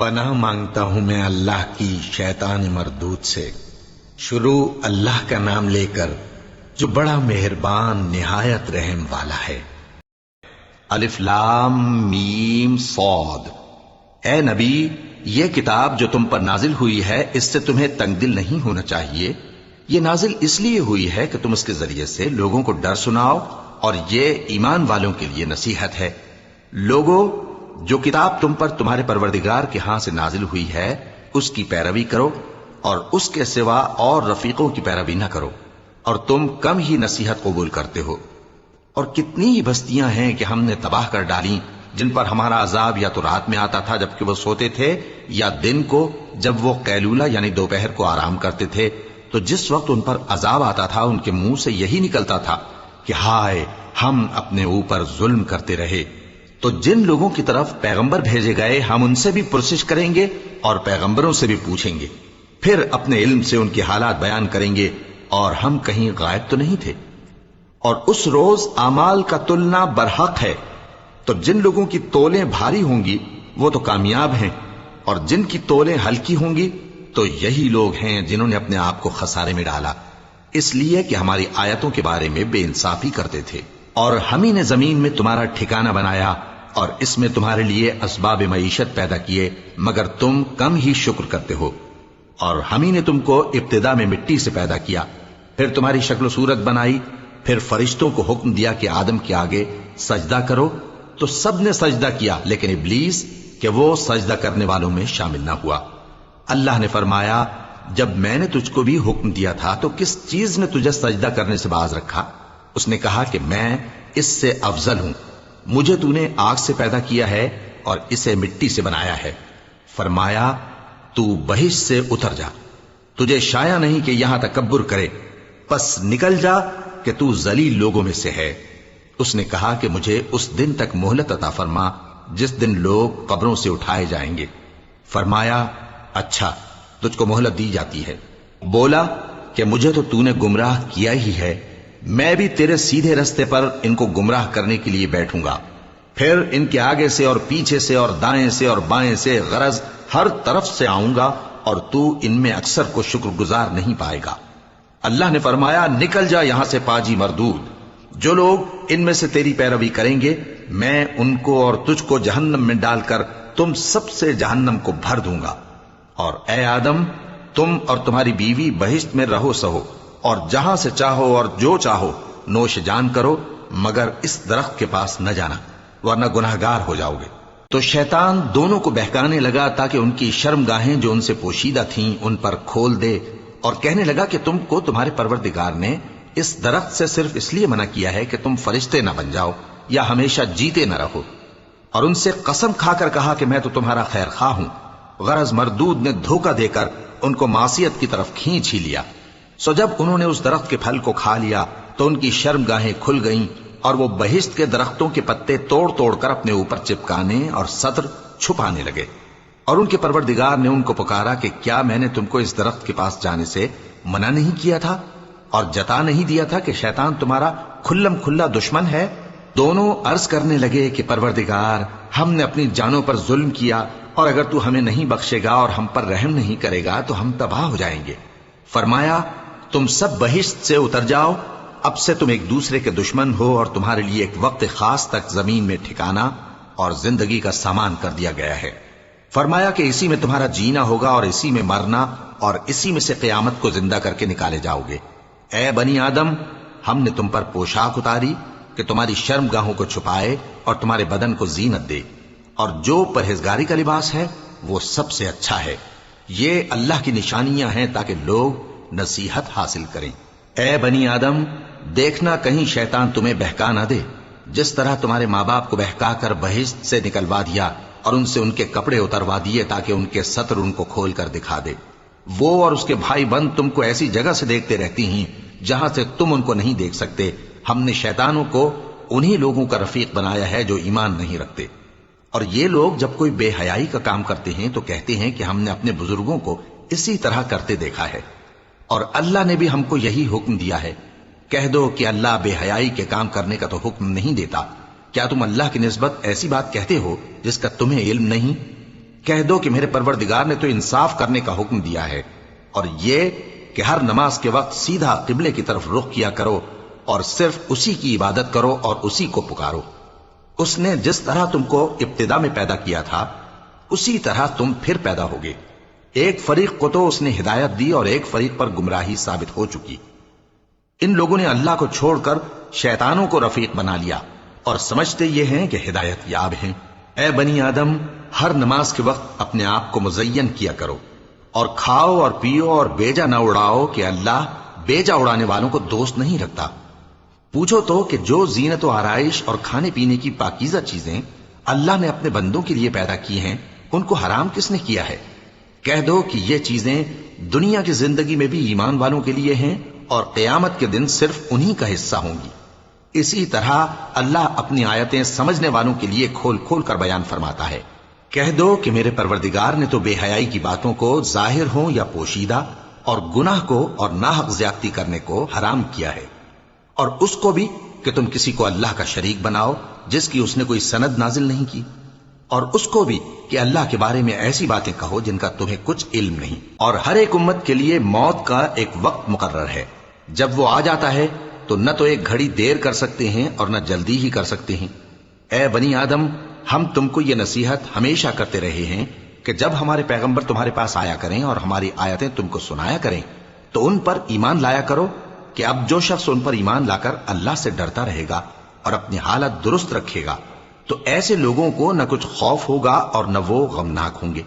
پناہ مانگتا ہوں میں اللہ کی شیطان مردود سے۔ شروع اللہ کا نام لے کر جو بڑا مہربان نہایت رحم والا ہے۔ الف لام میم صاد۔ اے نبی، یہ کتاب جو تم پر نازل ہوئی ہے اس سے تمہیں تنگ دل نہیں ہونا چاہیے۔ یہ نازل اس لیے ہوئی ہے کہ تم اس کے ذریعے سے لوگوں کو ڈر سناؤ، اور یہ ایمان والوں کے لیے نصیحت ہے۔ لوگوں، جو کتاب تم پر تمہارے پروردگار کے ہاں سے نازل ہوئی ہے اس کی پیروی کرو، اور اس کے سوا اور رفیقوں کی پیروی نہ کرو، اور تم کم ہی نصیحت قبول کرتے ہو۔ اور کتنی ہی بستیاں ہیں کہ ہم نے تباہ کر ڈالیں، جن پر ہمارا عذاب یا تو رات میں آتا تھا جبکہ وہ سوتے تھے، یا دن کو جب وہ قیلولہ یعنی دوپہر کو آرام کرتے تھے۔ تو جس وقت ان پر عذاب آتا تھا ان کے منہ سے یہی نکلتا تھا کہ ہائے، ہم اپنے اوپر ظلم کرتے رہے۔ تو جن لوگوں کی طرف پیغمبر بھیجے گئے ہم ان سے بھی پرسش کریں گے اور پیغمبروں سے بھی پوچھیں گے، پھر اپنے علم سے ان کے حالات بیان کریں گے، اور ہم کہیں غائب تو نہیں تھے۔ اور اس روز اعمال کا تلنا برحق ہے، تو جن لوگوں کی تولیں بھاری ہوں گی وہ تو کامیاب ہیں، اور جن کی تولیں ہلکی ہوں گی تو یہی لوگ ہیں جنہوں نے اپنے آپ کو خسارے میں ڈالا، اس لیے کہ ہماری آیتوں کے بارے میں بے انصافی کرتے تھے۔ اور ہم ہی نے زمین میں تمہارا ٹھکانہ بنایا اور اس میں تمہارے لیے اسباب معیشت پیدا کیے، مگر تم کم ہی شکر کرتے ہو۔ اور ہم ہی نے تم کو ابتدا میں مٹی سے پیدا کیا، پھر تمہاری شکل و صورت بنائی، پھر فرشتوں کو حکم دیا کہ آدم کے آگے سجدہ کرو، تو سب نے سجدہ کیا لیکن ابلیس کہ وہ سجدہ کرنے والوں میں شامل نہ ہوا۔ اللہ نے فرمایا، جب میں نے تجھ کو بھی حکم دیا تھا تو کس چیز نے تجھے سجدہ کرنے سے باز رکھا؟ اس نے کہا کہ میں اس سے افضل ہوں، مجھے تو نے آگ سے پیدا کیا ہے اور اسے مٹی سے بنایا ہے۔ فرمایا، تو بہشت سے اتر جا، تجھے شایع نہیں کہ یہاں تکبر کرے، پس نکل جا کہ تو ذلیل لوگوں میں سے ہے۔ اس نے کہا کہ مجھے اس دن تک مہلت عطا فرما جس دن لوگ قبروں سے اٹھائے جائیں گے۔ فرمایا، اچھا، تجھ کو مہلت دی جاتی ہے۔ بولا کہ مجھے تو نے گمراہ کیا ہی ہے، میں بھی تیرے سیدھے رستے پر ان کو گمراہ کرنے کے لیے بیٹھوں گا، پھر ان کے آگے سے اور پیچھے سے اور دائیں سے اور بائیں سے غرض ہر طرف سے آؤں گا، اور تو ان میں اکثر کو شکر گزار نہیں پائے گا۔ اللہ نے فرمایا، نکل جا یہاں سے پاجی مردود، جو لوگ ان میں سے تیری پیروی کریں گے میں ان کو اور تجھ کو جہنم میں ڈال کر تم سب سے جہنم کو بھر دوں گا۔ اور اے آدم، تم اور تمہاری بیوی بہشت میں رہو سہو، اور جہاں سے چاہو اور جو چاہو نوش جان کرو، مگر اس درخت کے پاس نہ جانا ورنہ گناہگار ہو جاؤ گے۔ تو شیطان دونوں کو بہکانے لگا تاکہ ان کی شرمگاہیں جو ان سے پوشیدہ تھیں ان پر کھول دے، اور کہنے لگا کہ تم کو تمہارے پروردگار نے اس درخت سے صرف اس لیے منع کیا ہے کہ تم فرشتے نہ بن جاؤ یا ہمیشہ جیتے نہ رہو۔ اور ان سے قسم کھا کر کہا کہ میں تو تمہارا خیر خواہ ہوں۔ غرض مردود نے دھوکہ دے کر ان کو معصیت کی طرف کھینچ ہی لیا۔ سو جب انہوں نے اس درخت کے پھل کو کھا لیا تو ان کی شرمگاہیں کھل گئیں، اور وہ بہشت کے درختوں کے پتے توڑ توڑ کر اپنے اوپر چپکانے اور سطر چھپانے لگے۔ اور ان کے پروردگار نے ان کو پکارا کہ کیا میں نے تم کو اس درخت کے پاس جانے سے منع نہیں کیا تھا، اور جتا نہیں دیا تھا کہ شیطان تمہارا کھلم کھلا دشمن ہے؟ دونوں عرض کرنے لگے کہ پروردگار، ہم نے اپنی جانوں پر ظلم کیا، اور اگر تو ہمیں نہیں بخشے گا اور ہم پر رحم نہیں کرے گا تو ہم تباہ ہو جائیں گے۔ فرمایا، تم سب بہشت سے اتر جاؤ، اب سے تم ایک دوسرے کے دشمن ہو، اور تمہارے لیے ایک وقت خاص تک زمین میں ٹھکانا اور زندگی کا سامان کر دیا گیا ہے۔ فرمایا کہ اسی میں تمہارا جینا ہوگا اور اسی میں مرنا، اور اسی میں سے قیامت کو زندہ کر کے نکالے جاؤ گے۔ اے بنی آدم، ہم نے تم پر پوشاک اتاری کہ تمہاری شرمگاہوں کو چھپائے اور تمہارے بدن کو زینت دے، اور جو پرہیزگاری کا لباس ہے وہ سب سے اچھا ہے۔ یہ اللہ کی نشانیاں ہیں تاکہ لوگ نصیحت حاصل کریں۔ اے بنی آدم، دیکھنا کہیں شیطان تمہیں بہکا نہ دے، جس طرح تمہارے ماں باپ کو بہکا کر بہشت سے نکلوا دیا اور ان سے ان کے کپڑے اتروا دیے تاکہ ان کے سطر ان کو کھول کر دکھا دے۔ وہ اور اس کے بھائی بند تم کو ایسی جگہ سے دیکھتے رہتی ہیں جہاں سے تم ان کو نہیں دیکھ سکتے۔ ہم نے شیطانوں کو انہی لوگوں کا رفیق بنایا ہے جو ایمان نہیں رکھتے۔ اور یہ لوگ جب کوئی بے حیائی کا کام کرتے ہیں تو کہتے ہیں کہ ہم نے اپنے بزرگوں کو اسی طرح کرتے دیکھا ہے، اور اللہ نے بھی ہم کو یہی حکم دیا ہے۔ کہہ دو کہ اللہ بے حیائی کے کام کرنے کا تو حکم نہیں دیتا، کیا تم اللہ کی نسبت ایسی بات کہتے ہو جس کا تمہیں علم نہیں؟ کہہ دو کہ میرے پروردگار نے تو انصاف کرنے کا حکم دیا ہے، اور یہ کہ ہر نماز کے وقت سیدھا قبلے کی طرف رخ کیا کرو اور صرف اسی کی عبادت کرو اور اسی کو پکارو۔ اس نے جس طرح تم کو ابتدا میں پیدا کیا تھا اسی طرح تم پھر پیدا ہوگے۔ ایک فریق کو تو اس نے ہدایت دی اور ایک فریق پر گمراہی ثابت ہو چکی۔ ان لوگوں نے اللہ کو چھوڑ کر شیطانوں کو رفیق بنا لیا اور سمجھتے یہ ہیں کہ ہدایت یاب ہیں۔ اے بنی آدم، ہر نماز کے وقت اپنے آپ کو مزین کیا کرو اور کھاؤ اور پیو اور بیجا نہ اڑاؤ کہ اللہ بیجا اڑانے والوں کو دوست نہیں رکھتا۔ پوچھو تو کہ جو زینت و آرائش اور کھانے پینے کی پاکیزہ چیزیں اللہ نے اپنے بندوں کے لیے پیدا کی ہیں ان کو حرام کس نے کیا ہے؟ کہہ دو کہ یہ چیزیں دنیا کی زندگی میں بھی ایمان والوں کے لیے ہیں اور قیامت کے دن صرف انہی کا حصہ ہوں گی۔ اسی طرح اللہ اپنی آیتیں سمجھنے والوں کے لیے کھول کھول کر بیان فرماتا ہے۔ کہہ دو کہ میرے پروردگار نے تو بے حیائی کی باتوں کو ظاہر ہوں یا پوشیدہ اور گناہ کو اور ناحق زیادتی کرنے کو حرام کیا ہے، اور اس کو بھی کہ تم کسی کو اللہ کا شریک بناؤ جس کی اس نے کوئی سند نازل نہیں کی، اور اس کو بھی کہ اللہ کے بارے میں ایسی باتیں کہو جن کا تمہیں کچھ علم نہیں۔ اور ہر ایک امت کے لیے موت کا ایک وقت مقرر ہے، جب وہ آ جاتا ہے تو نہ تو ایک گھڑی دیر کر سکتے ہیں اور نہ جلدی ہی کر سکتے ہیں۔ اے بنی آدم، ہم تم کو یہ نصیحت ہمیشہ کرتے رہے ہیں کہ جب ہمارے پیغمبر تمہارے پاس آیا کریں اور ہماری آیتیں تم کو سنایا کریں تو ان پر ایمان لایا کرو، کہ اب جو شخص ان پر ایمان لا کر اللہ سے ڈرتا رہے گا اور اپنی حالت درست رکھے گا تو ایسے لوگوں کو نہ کچھ خوف ہوگا اور نہ وہ غمناک ہوں گے۔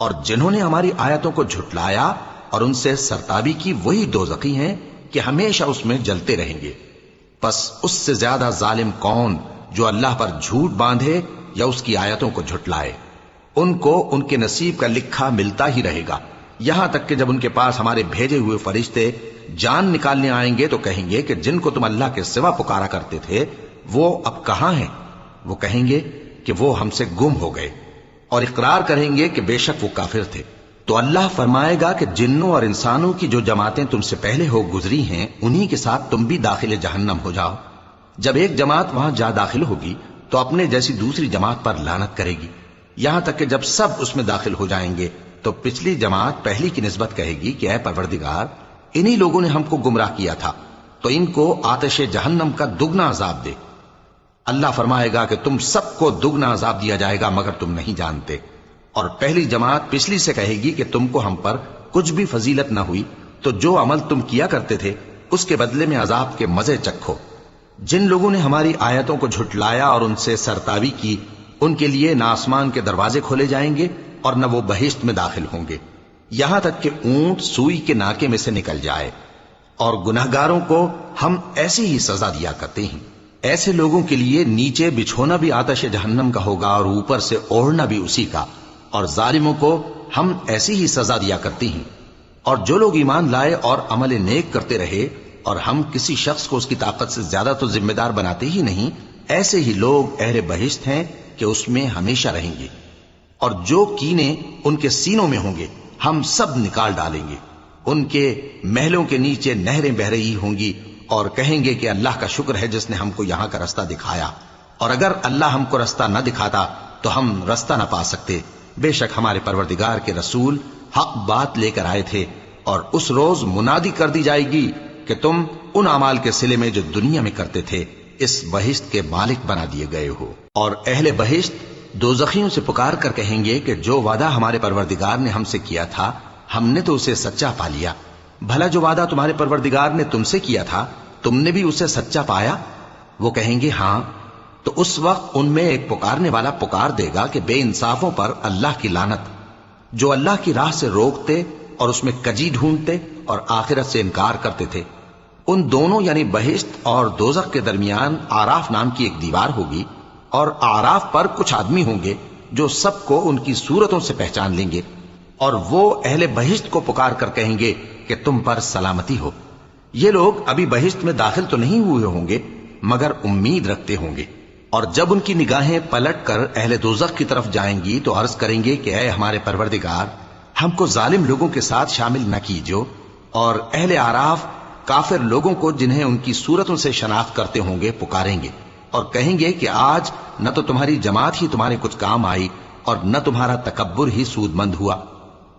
اور جنہوں نے ہماری آیتوں کو جھٹلایا اور ان سے سرتابی کی وہی دوزخی ہیں کہ ہمیشہ اس میں جلتے رہیں گے۔ پس اس سے زیادہ ظالم کون جو اللہ پر جھوٹ باندھے یا اس کی آیتوں کو جھٹلائے؟ ان کو ان کے نصیب کا لکھا ملتا ہی رہے گا، یہاں تک کہ جب ان کے پاس ہمارے بھیجے ہوئے فرشتے جان نکالنے آئیں گے تو کہیں گے کہ جن کو تم اللہ کے سوا پکارا کرتے تھے وہ اب کہاں ہیں؟ وہ کہیں گے کہ وہ ہم سے گم ہو گئے، اور اقرار کریں گے کہ بے شک وہ کافر تھے۔ تو اللہ فرمائے گا کہ جنوں اور انسانوں کی جو جماعتیں تم سے پہلے ہو گزری ہیں انہی کے ساتھ تم بھی داخل جہنم ہو جاؤ۔ جب ایک جماعت وہاں جا داخل ہوگی تو اپنے جیسی دوسری جماعت پر لعنت کرے گی، یہاں تک کہ جب سب اس میں داخل ہو جائیں گے تو پچھلی جماعت پہلی کی نسبت کہے گی کہ اے پروردگار، انہی لوگوں نے ہم کو گمراہ کیا تھا، تو ان کو آتش جہنم کا دگنا عذاب دے۔ اللہ فرمائے گا کہ تم سب کو دگنا عذاب دیا جائے گا مگر تم نہیں جانتے۔ اور پہلی جماعت پچھلی سے کہے گی کہ تم کو ہم پر کچھ بھی فضیلت نہ ہوئی، تو جو عمل تم کیا کرتے تھے اس کے بدلے میں عذاب کے مزے چکھو۔ جن لوگوں نے ہماری آیتوں کو جھٹلایا اور ان سے سرتابی کی ان کے لیے نہ آسمان کے دروازے کھولے جائیں گے اور نہ وہ بہشت میں داخل ہوں گے، یہاں تک کہ اونٹ سوئی کے ناکے میں سے نکل جائے۔ اور گناہگاروں کو ہم ایسی ہی سزا دیا کرتے ہیں۔ ایسے لوگوں کے لیے نیچے بچھونا بھی آتش جہنم کا ہوگا اور اوپر سے اوڑھنا بھی اسی کا، اور ظالموں کو ہم ایسی ہی سزا دیا کرتے ہیں۔ اور جو لوگ ایمان لائے اور عمل نیک کرتے رہے اور ہم کسی شخص کو اس کی طاقت سے زیادہ تو ذمہ دار بناتے ہی نہیں، ایسے ہی لوگ اہل بہشت ہیں کہ اس میں ہمیشہ رہیں گے۔ اور جو کینے ان کے سینوں میں ہوں گے ہم سب نکال ڈالیں گے۔ ان کے محلوں کے نیچے نہریں بہ رہی ہوں گی اور کہیں گے کہ اللہ کا شکر ہے جس نے ہم کو یہاں کا رستہ دکھایا، اور اگر اللہ ہم کو رستہ نہ دکھاتا تو ہم رستہ نہ پا سکتے۔ بے شک ہمارے پروردگار کے رسول حق بات لے کر آئے تھے، اور اس روز منادی کر دی جائے گی کہ تم ان اعمال کے صلے میں جو دنیا میں کرتے تھے اس بہشت کے مالک بنا دیے گئے ہو۔ اور اہل بہشت دوزخیوں سے پکار کر کہیں گے کہ جو وعدہ ہمارے پروردگار نے ہم سے کیا تھا ہم نے تو اسے سچا پا لیا۔ بھلا جو وعدہ تمہارے پروردگار نے تم سے کیا تھا تم نے بھی اسے سچا پایا؟ وہ کہیں گے ہاں۔ تو اس وقت ان میں ایک پکارنے والا پکار دے گا کہ بے انصافوں پر اللہ کی لعنت، جو اللہ کی راہ سے روکتے اور اس میں کجی ڈھونڈتے اور آخرت سے انکار کرتے تھے۔ ان دونوں یعنی بہشت اور دوزخ کے درمیان آراف نام کی ایک دیوار ہوگی، اور آراف پر کچھ آدمی ہوں گے جو سب کو ان کی صورتوں سے پہچان لیں گے، اور وہ اہل بہشت کو پکار کر کہیں گے کہ تم پر سلامتی ہو۔ یہ لوگ ابھی بہشت میں داخل تو نہیں ہوئے ہوں گے مگر امید رکھتے ہوں گے، اور جب ان کی نگاہیں پلٹ کر اہل دوزخ کی طرف جائیں گی تو عرض کریں گے کہ اے ہمارے پروردگار، ہم کو ظالم لوگوں کے ساتھ شامل نہ کیجو۔ اور اہل آراف کافر لوگوں کو جنہیں ان کی صورتوں سے شناخت کرتے ہوں گے پکاریں گے اور کہیں گے کہ آج نہ تو تمہاری جماعت ہی تمہارے کچھ کام آئی اور نہ تمہارا تکبر ہی سودمند ہوا۔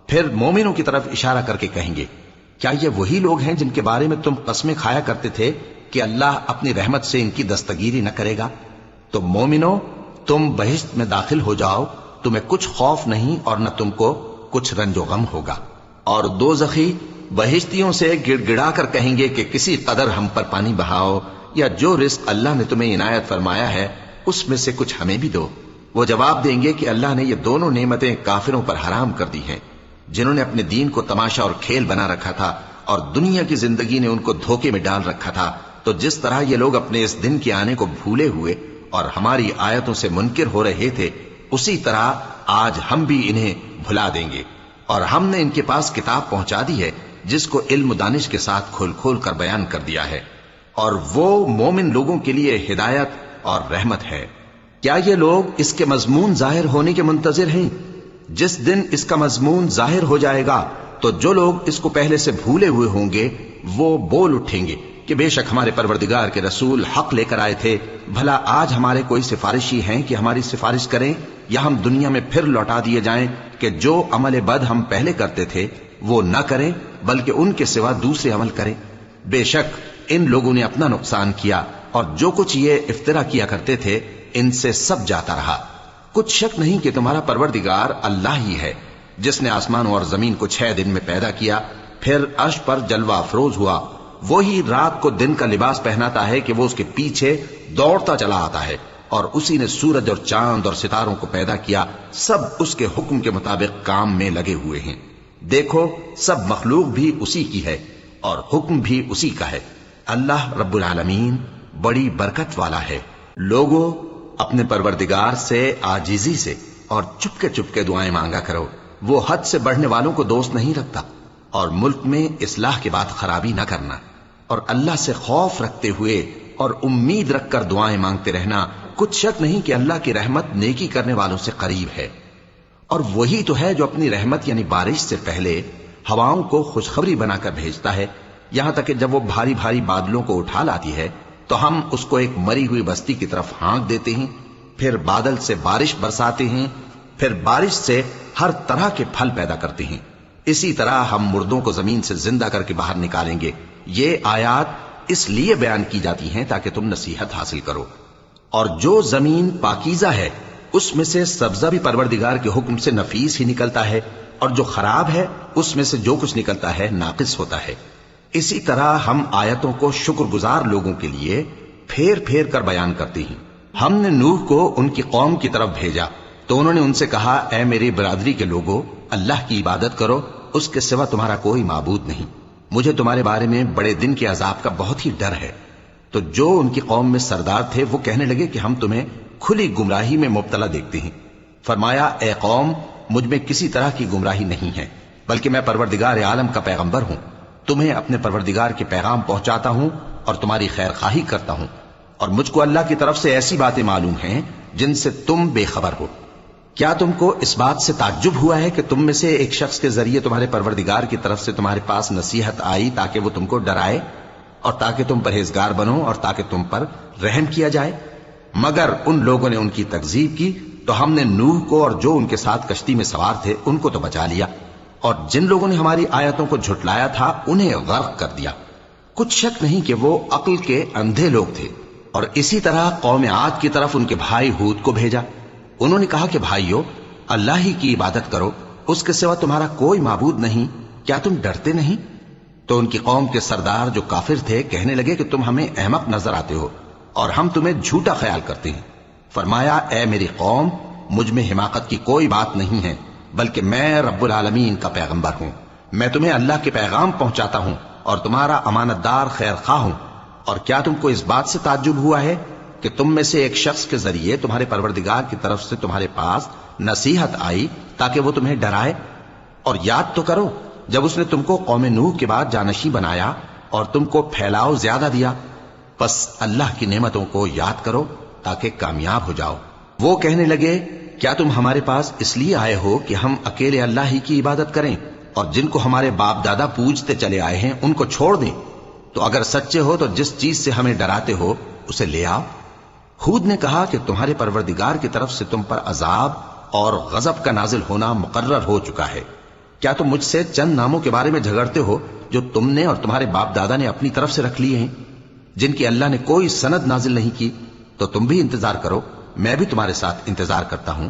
پھر مومنوں کی طرف اشارہ کر کے کہیں گے، کیا یہ وہی لوگ ہیں جن کے بارے میں تم قسمیں کھایا کرتے تھے کہ اللہ اپنی رحمت سے ان کی دستگیری نہ کرے گا؟ تو مومنوں، تم بہشت میں داخل ہو جاؤ، تمہیں کچھ خوف نہیں اور نہ تم کو کچھ رنج و غم ہوگا۔ اور دوزخی بہشتیوں سے گڑ گڑا کر کہیں گے کہ کسی قدر ہم پر پانی بہاؤ، یا جو رزق اللہ نے تمہیں عنایت فرمایا ہے اس میں سے کچھ ہمیں بھی دو۔ وہ جواب دیں گے کہ اللہ نے یہ دونوں نعمتیں کافروں پر حرام کر دی ہیں، جنہوں نے اپنے دین کو تماشا اور کھیل بنا رکھا تھا اور دنیا کی زندگی نے ان کو دھوکے میں ڈال رکھا تھا۔ تو جس طرح یہ لوگ اپنے اس دن کے آنے کو بھولے ہوئے اور ہماری آیتوں سے منکر ہو رہے تھے، اسی طرح آج ہم بھی انہیں بھلا دیں گے۔ اور ہم نے ان کے پاس کتاب پہنچا دی ہے جس کو علم و دانش کے ساتھ کھول کھول کر بیان کر دیا ہے، اور وہ مومن لوگوں کے لیے ہدایت اور رحمت ہے۔ کیا یہ لوگ اس کے مضمون ظاہر ہونے کے منتظر ہیں؟ جس دن اس کا مضمون ظاہر ہو جائے گا تو جو لوگ اس کو پہلے سے بھولے ہوئے ہوں گے وہ بول اٹھیں گے کہ بے شک ہمارے پروردگار کے رسول حق لے کر آئے تھے، بھلا آج ہمارے کوئی سفارشی ہیں کہ ہماری سفارش کریں، یا ہم دنیا میں پھر لوٹا دیے جائیں کہ جو عمل بد ہم پہلے کرتے تھے وہ نہ کریں بلکہ ان کے سوا دوسرے عمل کریں۔ بے شک ان لوگوں نے اپنا نقصان کیا، اور جو کچھ یہ افترا کیا کرتے تھے ان سے سب جاتا رہا۔ کچھ شک نہیں کہ تمہارا پروردگار اللہ ہی ہے، جس نے آسمانوں اور زمین کو 6 دن میں پیدا کیا، پھر عرش پر جلوہ افروز ہوا۔ وہی رات کو دن کا لباس پہناتا ہے کہ وہ اس کے پیچھے دوڑتا چلا آتا ہے، اور اسی نے سورج اور چاند اور ستاروں کو پیدا کیا، سب اس کے حکم کے مطابق کام میں لگے ہوئے ہیں۔ دیکھو سب مخلوق بھی اسی کی ہے اور حکم بھی اسی کا ہے۔ اللہ رب العالمین بڑی برکت والا ہے۔ لوگوں، اپنے پروردگار سے عاجزی سے اور چپکے دعائیں مانگا کرو، وہ حد سے بڑھنے والوں کو دوست نہیں رکھتا، اور ملک میں اصلاح کے بعد خرابی نہ کرنا، اور اللہ سے خوف رکھتے ہوئے اور امید رکھ کر دعائیں مانگتے رہنا۔ کچھ شک نہیں کہ اللہ کی رحمت نیکی کرنے والوں سے قریب ہے، اور وہی تو ہے جو اپنی رحمت یعنی بارش سے پہلے ہواؤں کو خوشخبری بنا کر بھیجتا ہے، یہاں تک کہ جب وہ بھاری بھاری بادلوں کو اٹھا لاتی ہے تو ہم اس کو ایک مری ہوئی بستی کی طرف ہانک دیتے ہیں، پھر بادل سے بارش برساتے ہیں، پھر بارش سے ہر طرح کے پھل پیدا کرتے ہیں۔ اسی طرح ہم مردوں کو زمین سے زندہ کر کے باہر نکالیں گے۔ یہ آیات اس لیے بیان کی جاتی ہیں تاکہ تم نصیحت حاصل کرو۔ اور جو زمین پاکیزہ ہے اس میں سے سبزہ بھی پروردگار کے حکم سے نفیس ہی نکلتا ہے، اور جو خراب ہے اس میں سے جو کچھ نکلتا ہے ناقص ہوتا ہے۔ اسی طرح ہم آیتوں کو شکر گزار لوگوں کے لیے پھیر پھیر کر بیان کرتے ہیں۔ ہم نے نوح کو ان کی قوم کی طرف بھیجا تو انہوں نے ان سے کہا، اے میری برادری کے لوگوں، اللہ کی عبادت کرو، اس کے سوا تمہارا کوئی معبود نہیں۔ مجھے تمہارے بارے میں بڑے دن کے عذاب کا بہت ہی ڈر ہے۔ تو جو ان کی قوم میں سردار تھے وہ کہنے لگے کہ ہم تمہیں کھلی گمراہی میں مبتلا دیکھتے ہیں۔ فرمایا، اے قوم، مجھ میں کسی طرح کی گمراہی نہیں ہے، بلکہ میں پروردگار عالم کا پیغمبر ہوں، تمہیں اپنے پروردگار کے پیغام پہنچاتا ہوں اور تمہاری خیر خواہی کرتا ہوں، اور مجھ کو اللہ کی طرف سے ایسی باتیں معلوم ہیں جن سے تم بے خبر ہو۔ کیا تم کو اس بات سے تعجب ہوا ہے کہ تم میں سے ایک شخص کے ذریعے تمہارے پروردگار کی طرف سے تمہارے پاس نصیحت آئی تاکہ وہ تم کو ڈرائے اور تاکہ تم پرہیزگار بنو اور تاکہ تم پر رحم کیا جائے؟ مگر ان لوگوں نے ان کی تکذیب کی تو ہم نے نوح کو اور جو ان کے ساتھ کشتی میں سوار تھے ان کو تو بچا لیا، اور جن لوگوں نے ہماری آیتوں کو جھٹلایا تھا انہیں غرق کر دیا۔ کچھ شک نہیں کہ وہ عقل کے اندھے لوگ تھے۔ اور اسی طرح قوم عاد کی طرف ان کے بھائی ہود کو بھیجا۔ انہوں نے کہا کہ بھائیو، اللہ ہی کی عبادت کرو، اس کے سوا تمہارا کوئی معبود نہیں، کیا تم ڈرتے نہیں؟ تو ان کی قوم کے سردار جو کافر تھے کہنے لگے کہ تم ہمیں احمق نظر آتے ہو اور ہم تمہیں جھوٹا خیال کرتے ہیں۔ فرمایا، اے میری قوم، مجھ میں حماقت کی کوئی بات نہیں ہے، بلکہ میں رب العالمین کا پیغمبر ہوں۔ میں تمہیں اللہ کے پیغام پہنچاتا ہوں اور تمہارا امانت دار خیر خواہ ہوں۔ اور کیا تم کو اس بات سے تعجب ہوا ہے کہ تم میں سے ایک شخص کے ذریعے تمہارے پروردگار کی طرف سے تمہارے پاس نصیحت آئی تاکہ وہ تمہیں ڈرائے؟ اور یاد تو کرو جب اس نے تم کو قوم نوح کے بعد جانشین بنایا اور تم کو پھیلاؤ زیادہ دیا، بس اللہ کی نعمتوں کو یاد کرو تاکہ کامیاب ہو جاؤ۔ وہ کہنے لگے، کیا تم ہمارے پاس اس لیے آئے ہو کہ ہم اکیلے اللہ ہی کی عبادت کریں اور جن کو ہمارے باپ دادا پوجتے چلے آئے ہیں ان کو چھوڑ دیں؟ تو اگر سچے ہو تو جس چیز سے ہمیں ڈراتے ہو اسے لے آؤ۔ ہود نے کہا کہ تمہارے پروردگار کی طرف سے تم پر عذاب اور غضب کا نازل ہونا مقرر ہو چکا ہے۔ کیا تم مجھ سے چند ناموں کے بارے میں جھگڑتے ہو جو تم نے اور تمہارے باپ دادا نے اپنی طرف سے رکھ لیے ہیں، جن کی اللہ نے کوئی سند نازل نہیں کی؟ تو تم بھی انتظار کرو، میں بھی تمہارے ساتھ انتظار کرتا ہوں۔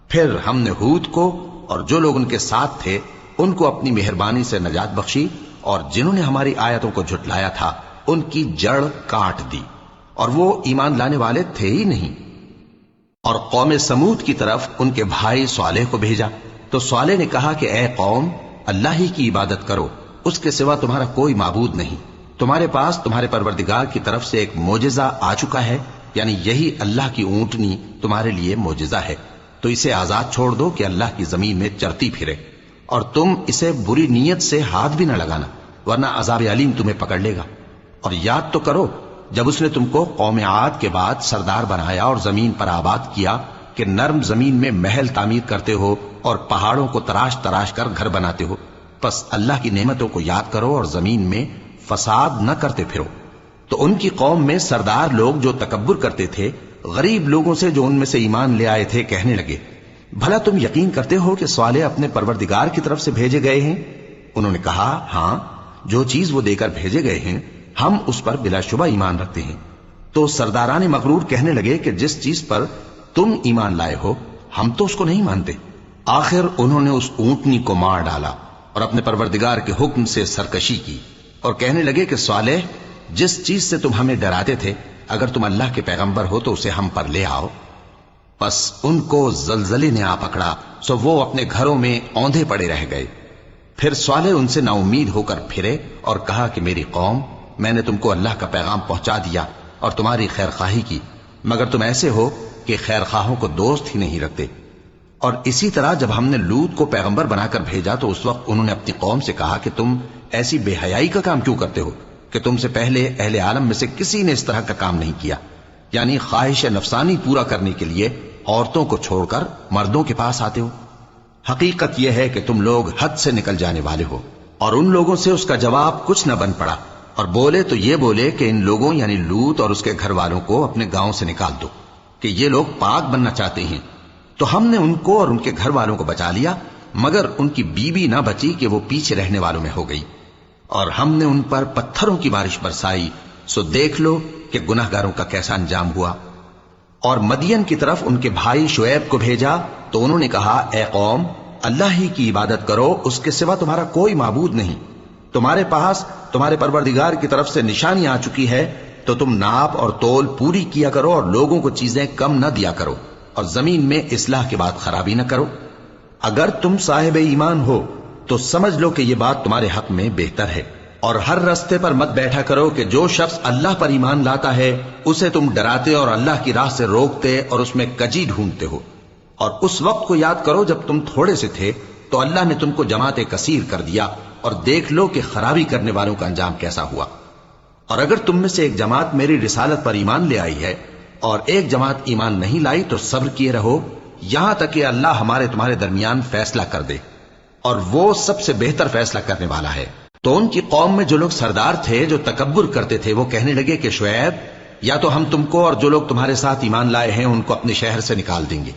پھر ہم نے ہود کو اور جو لوگ ان کے ساتھ تھے ان کو اپنی مہربانی سے نجات بخشی، اور جنہوں نے ہماری آیتوں کو جھٹلایا تھا ان کی جڑ کاٹ دی، اور وہ ایمان لانے والے تھے ہی نہیں۔ اور قوم سمود کی طرف ان کے بھائی صالح کو بھیجا، تو صالح نے کہا کہ اے قوم، اللہ ہی کی عبادت کرو، اس کے سوا تمہارا کوئی معبود نہیں۔ تمہارے پاس تمہارے پروردگار کی طرف سے ایک معجزہ آ چکا ہے، یعنی یہی اللہ کی اونٹنی تمہارے لیے معجزہ ہے، تو اسے آزاد چھوڑ دو کہ اللہ کی زمین میں چرتی پھرے، اور تم اسے بری نیت سے ہاتھ بھی نہ لگانا، ورنہ عذاب علیم تمہیں پکڑ لے گا۔ اور یاد تو کرو جب اس نے تم کو قوم عاد کے بعد سردار بنایا اور زمین پر آباد کیا کہ نرم زمین میں محل تعمیر کرتے ہو اور پہاڑوں کو تراش تراش کر گھر بناتے ہو، پس اللہ کی نعمتوں کو یاد کرو اور زمین میں فساد نہ کرتے پھرو۔ تو ان کی قوم میں سردار لوگ جو تکبر کرتے تھے، غریب لوگوں سے جو ان میں سے ایمان لے آئے تھے، کہنے لگے، بھلا تم یقین کرتے ہو کہ صالح اپنے پروردگار کی طرف سے بھیجے گئے ہیں؟ انہوں نے کہا، ہاں، جو چیز وہ دے کر بھیجے گئے ہیں ہم اس پر بلا شبہ ایمان رکھتے ہیں۔ تو سرداران مغرور کہنے لگے کہ جس چیز پر تم ایمان لائے ہو ہم تو اس کو نہیں مانتے۔ آخر انہوں نے اس اونٹنی کو مار ڈالا اور اپنے پروردگار کے حکم سے سرکشی کی، اور کہنے لگے کہ صالح، جس چیز سے تم ہمیں ڈراتے تھے، اگر تم اللہ کے پیغمبر ہو تو اسے ہم پر لے آؤ۔ پس ان کو زلزلے نے آ پکڑا، سو وہ اپنے گھروں میں اوندھے پڑے رہ گئے۔ پھر صالح ان سے نا امید ہو کر پھرے اور کہا کہ میری قوم، میں نے تم کو اللہ کا پیغام پہنچا دیا اور تمہاری خیر خواہی کی، مگر تم ایسے ہو کہ خیر خواہوں کو دوست ہی نہیں رکھتے۔ اور اسی طرح جب ہم نے لوط کو پیغمبر بنا کر بھیجا تو اس وقت انہوں نے اپنی قوم سے کہا کہ تم ایسی بے حیائی کا کام کیوں کرتے ہو کہ تم سے پہلے اہل عالم میں سے کسی نے اس طرح کا کام نہیں کیا، یعنی خواہش نفسانی پورا کرنے کے لیے عورتوں کو چھوڑ کر مردوں کے پاس آتے ہو۔ حقیقت یہ ہے کہ تم لوگ حد سے نکل جانے والے ہو۔ اور ان لوگوں سے اس کا جواب کچھ نہ بن پڑا، اور بولے تو یہ بولے کہ ان لوگوں یعنی لوط اور اس کے گھر والوں کو اپنے گاؤں سے نکال دو کہ یہ لوگ پاک بننا چاہتے ہیں۔ تو ہم نے ان کو اور ان کے گھر والوں کو بچا لیا، مگر ان کی بیوی نہ بچی کہ وہ پیچھے رہنے والوں میں ہو گئی، اور ہم نے ان پر پتھروں کی بارش برسائی، سو دیکھ لو کہ گناہگاروں کا کیسا انجام ہوا۔ اور مدین کی طرف ان کے بھائی شعیب کو بھیجا تو انہوں نے کہا، اے قوم، اللہ ہی کی عبادت کرو، اس کے سوا تمہارا کوئی معبود نہیں۔ تمہارے پاس تمہارے پروردگار کی طرف سے نشانی آ چکی ہے، تو تم ناپ اور تول پوری کیا کرو اور لوگوں کو چیزیں کم نہ دیا کرو، اور زمین میں اصلاح کے بعد خرابی نہ کرو۔ اگر تم صاحب ایمان ہو تو سمجھ لو کہ یہ بات تمہارے حق میں بہتر ہے، اور ہر رستے پر مت بیٹھا کرو کہ جو شخص اللہ پر ایمان لاتا ہے اسے تم ڈراتے اور اللہ کی راہ سے روکتے اور اس میں کجی ڈھونڈتے ہو۔ اور اس وقت کو یاد کرو جب تم تھوڑے سے تھے تو اللہ نے تم کو جماعت کثیر کر دیا، اور دیکھ لو کہ خرابی کرنے والوں کا انجام کیسا ہوا۔ اور اگر تم میں سے ایک جماعت میری رسالت پر ایمان لے آئی ہے اور ایک جماعت ایمان نہیں لائی تو صبر کیے رہو، یہاں تک کہ اللہ ہمارے تمہارے درمیان فیصلہ کر دے، اور وہ سب سے بہتر فیصلہ کرنے والا ہے۔ تو ان کی قوم میں جو لوگ سردار تھے جو تکبر کرتے تھے، وہ کہنے لگے کہ شعیب، یا تو ہم تم کو اور جو لوگ تمہارے ساتھ ایمان لائے ہیں ان کو اپنے شہر سے نکال دیں گے،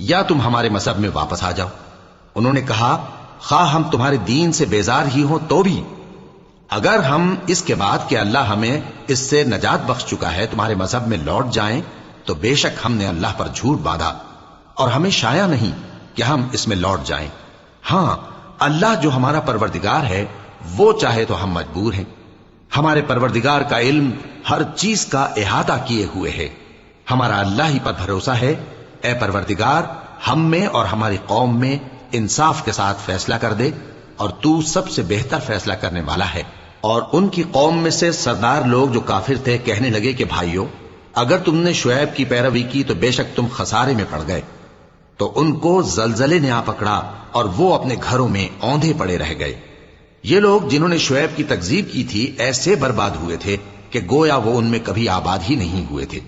یا تم ہمارے مذہب میں واپس آ جاؤ۔ انہوں نے کہا، خواہ ہم تمہارے دین سے بیزار ہی ہوں تو بھی، اگر ہم اس کے بعد کہ اللہ ہمیں اس سے نجات بخش چکا ہے تمہارے مذہب میں لوٹ جائیں تو بے شک ہم نے اللہ پر جھوٹ باندھا، اور ہمیں شایع نہیں کہ ہم اس میں لوٹ جائیں۔ ہاں، اللہ جو ہمارا پروردگار ہے وہ چاہے تو ہم مجبور ہیں۔ ہمارے پروردگار کا علم ہر چیز کا احاطہ کیے ہوئے ہے، ہمارا اللہ ہی پر بھروسہ ہے۔ اے پروردگار، ہم میں اور ہماری قوم میں انصاف کے ساتھ فیصلہ کر دے، اور تو سب سے بہتر فیصلہ کرنے والا ہے۔ اور ان کی قوم میں سے سردار لوگ جو کافر تھے کہنے لگے کہ بھائیو، اگر تم نے شعیب کی پیروی کی تو بے شک تم خسارے میں پڑ گئے۔ تو ان کو زلزلے نے آ پکڑا اور وہ اپنے گھروں میں اوندھے پڑے رہ گئے۔ یہ لوگ جنہوں نے شعیب کی تکذیب کی تھی ایسے برباد ہوئے تھے کہ گویا وہ ان میں کبھی آباد ہی نہیں ہوئے تھے۔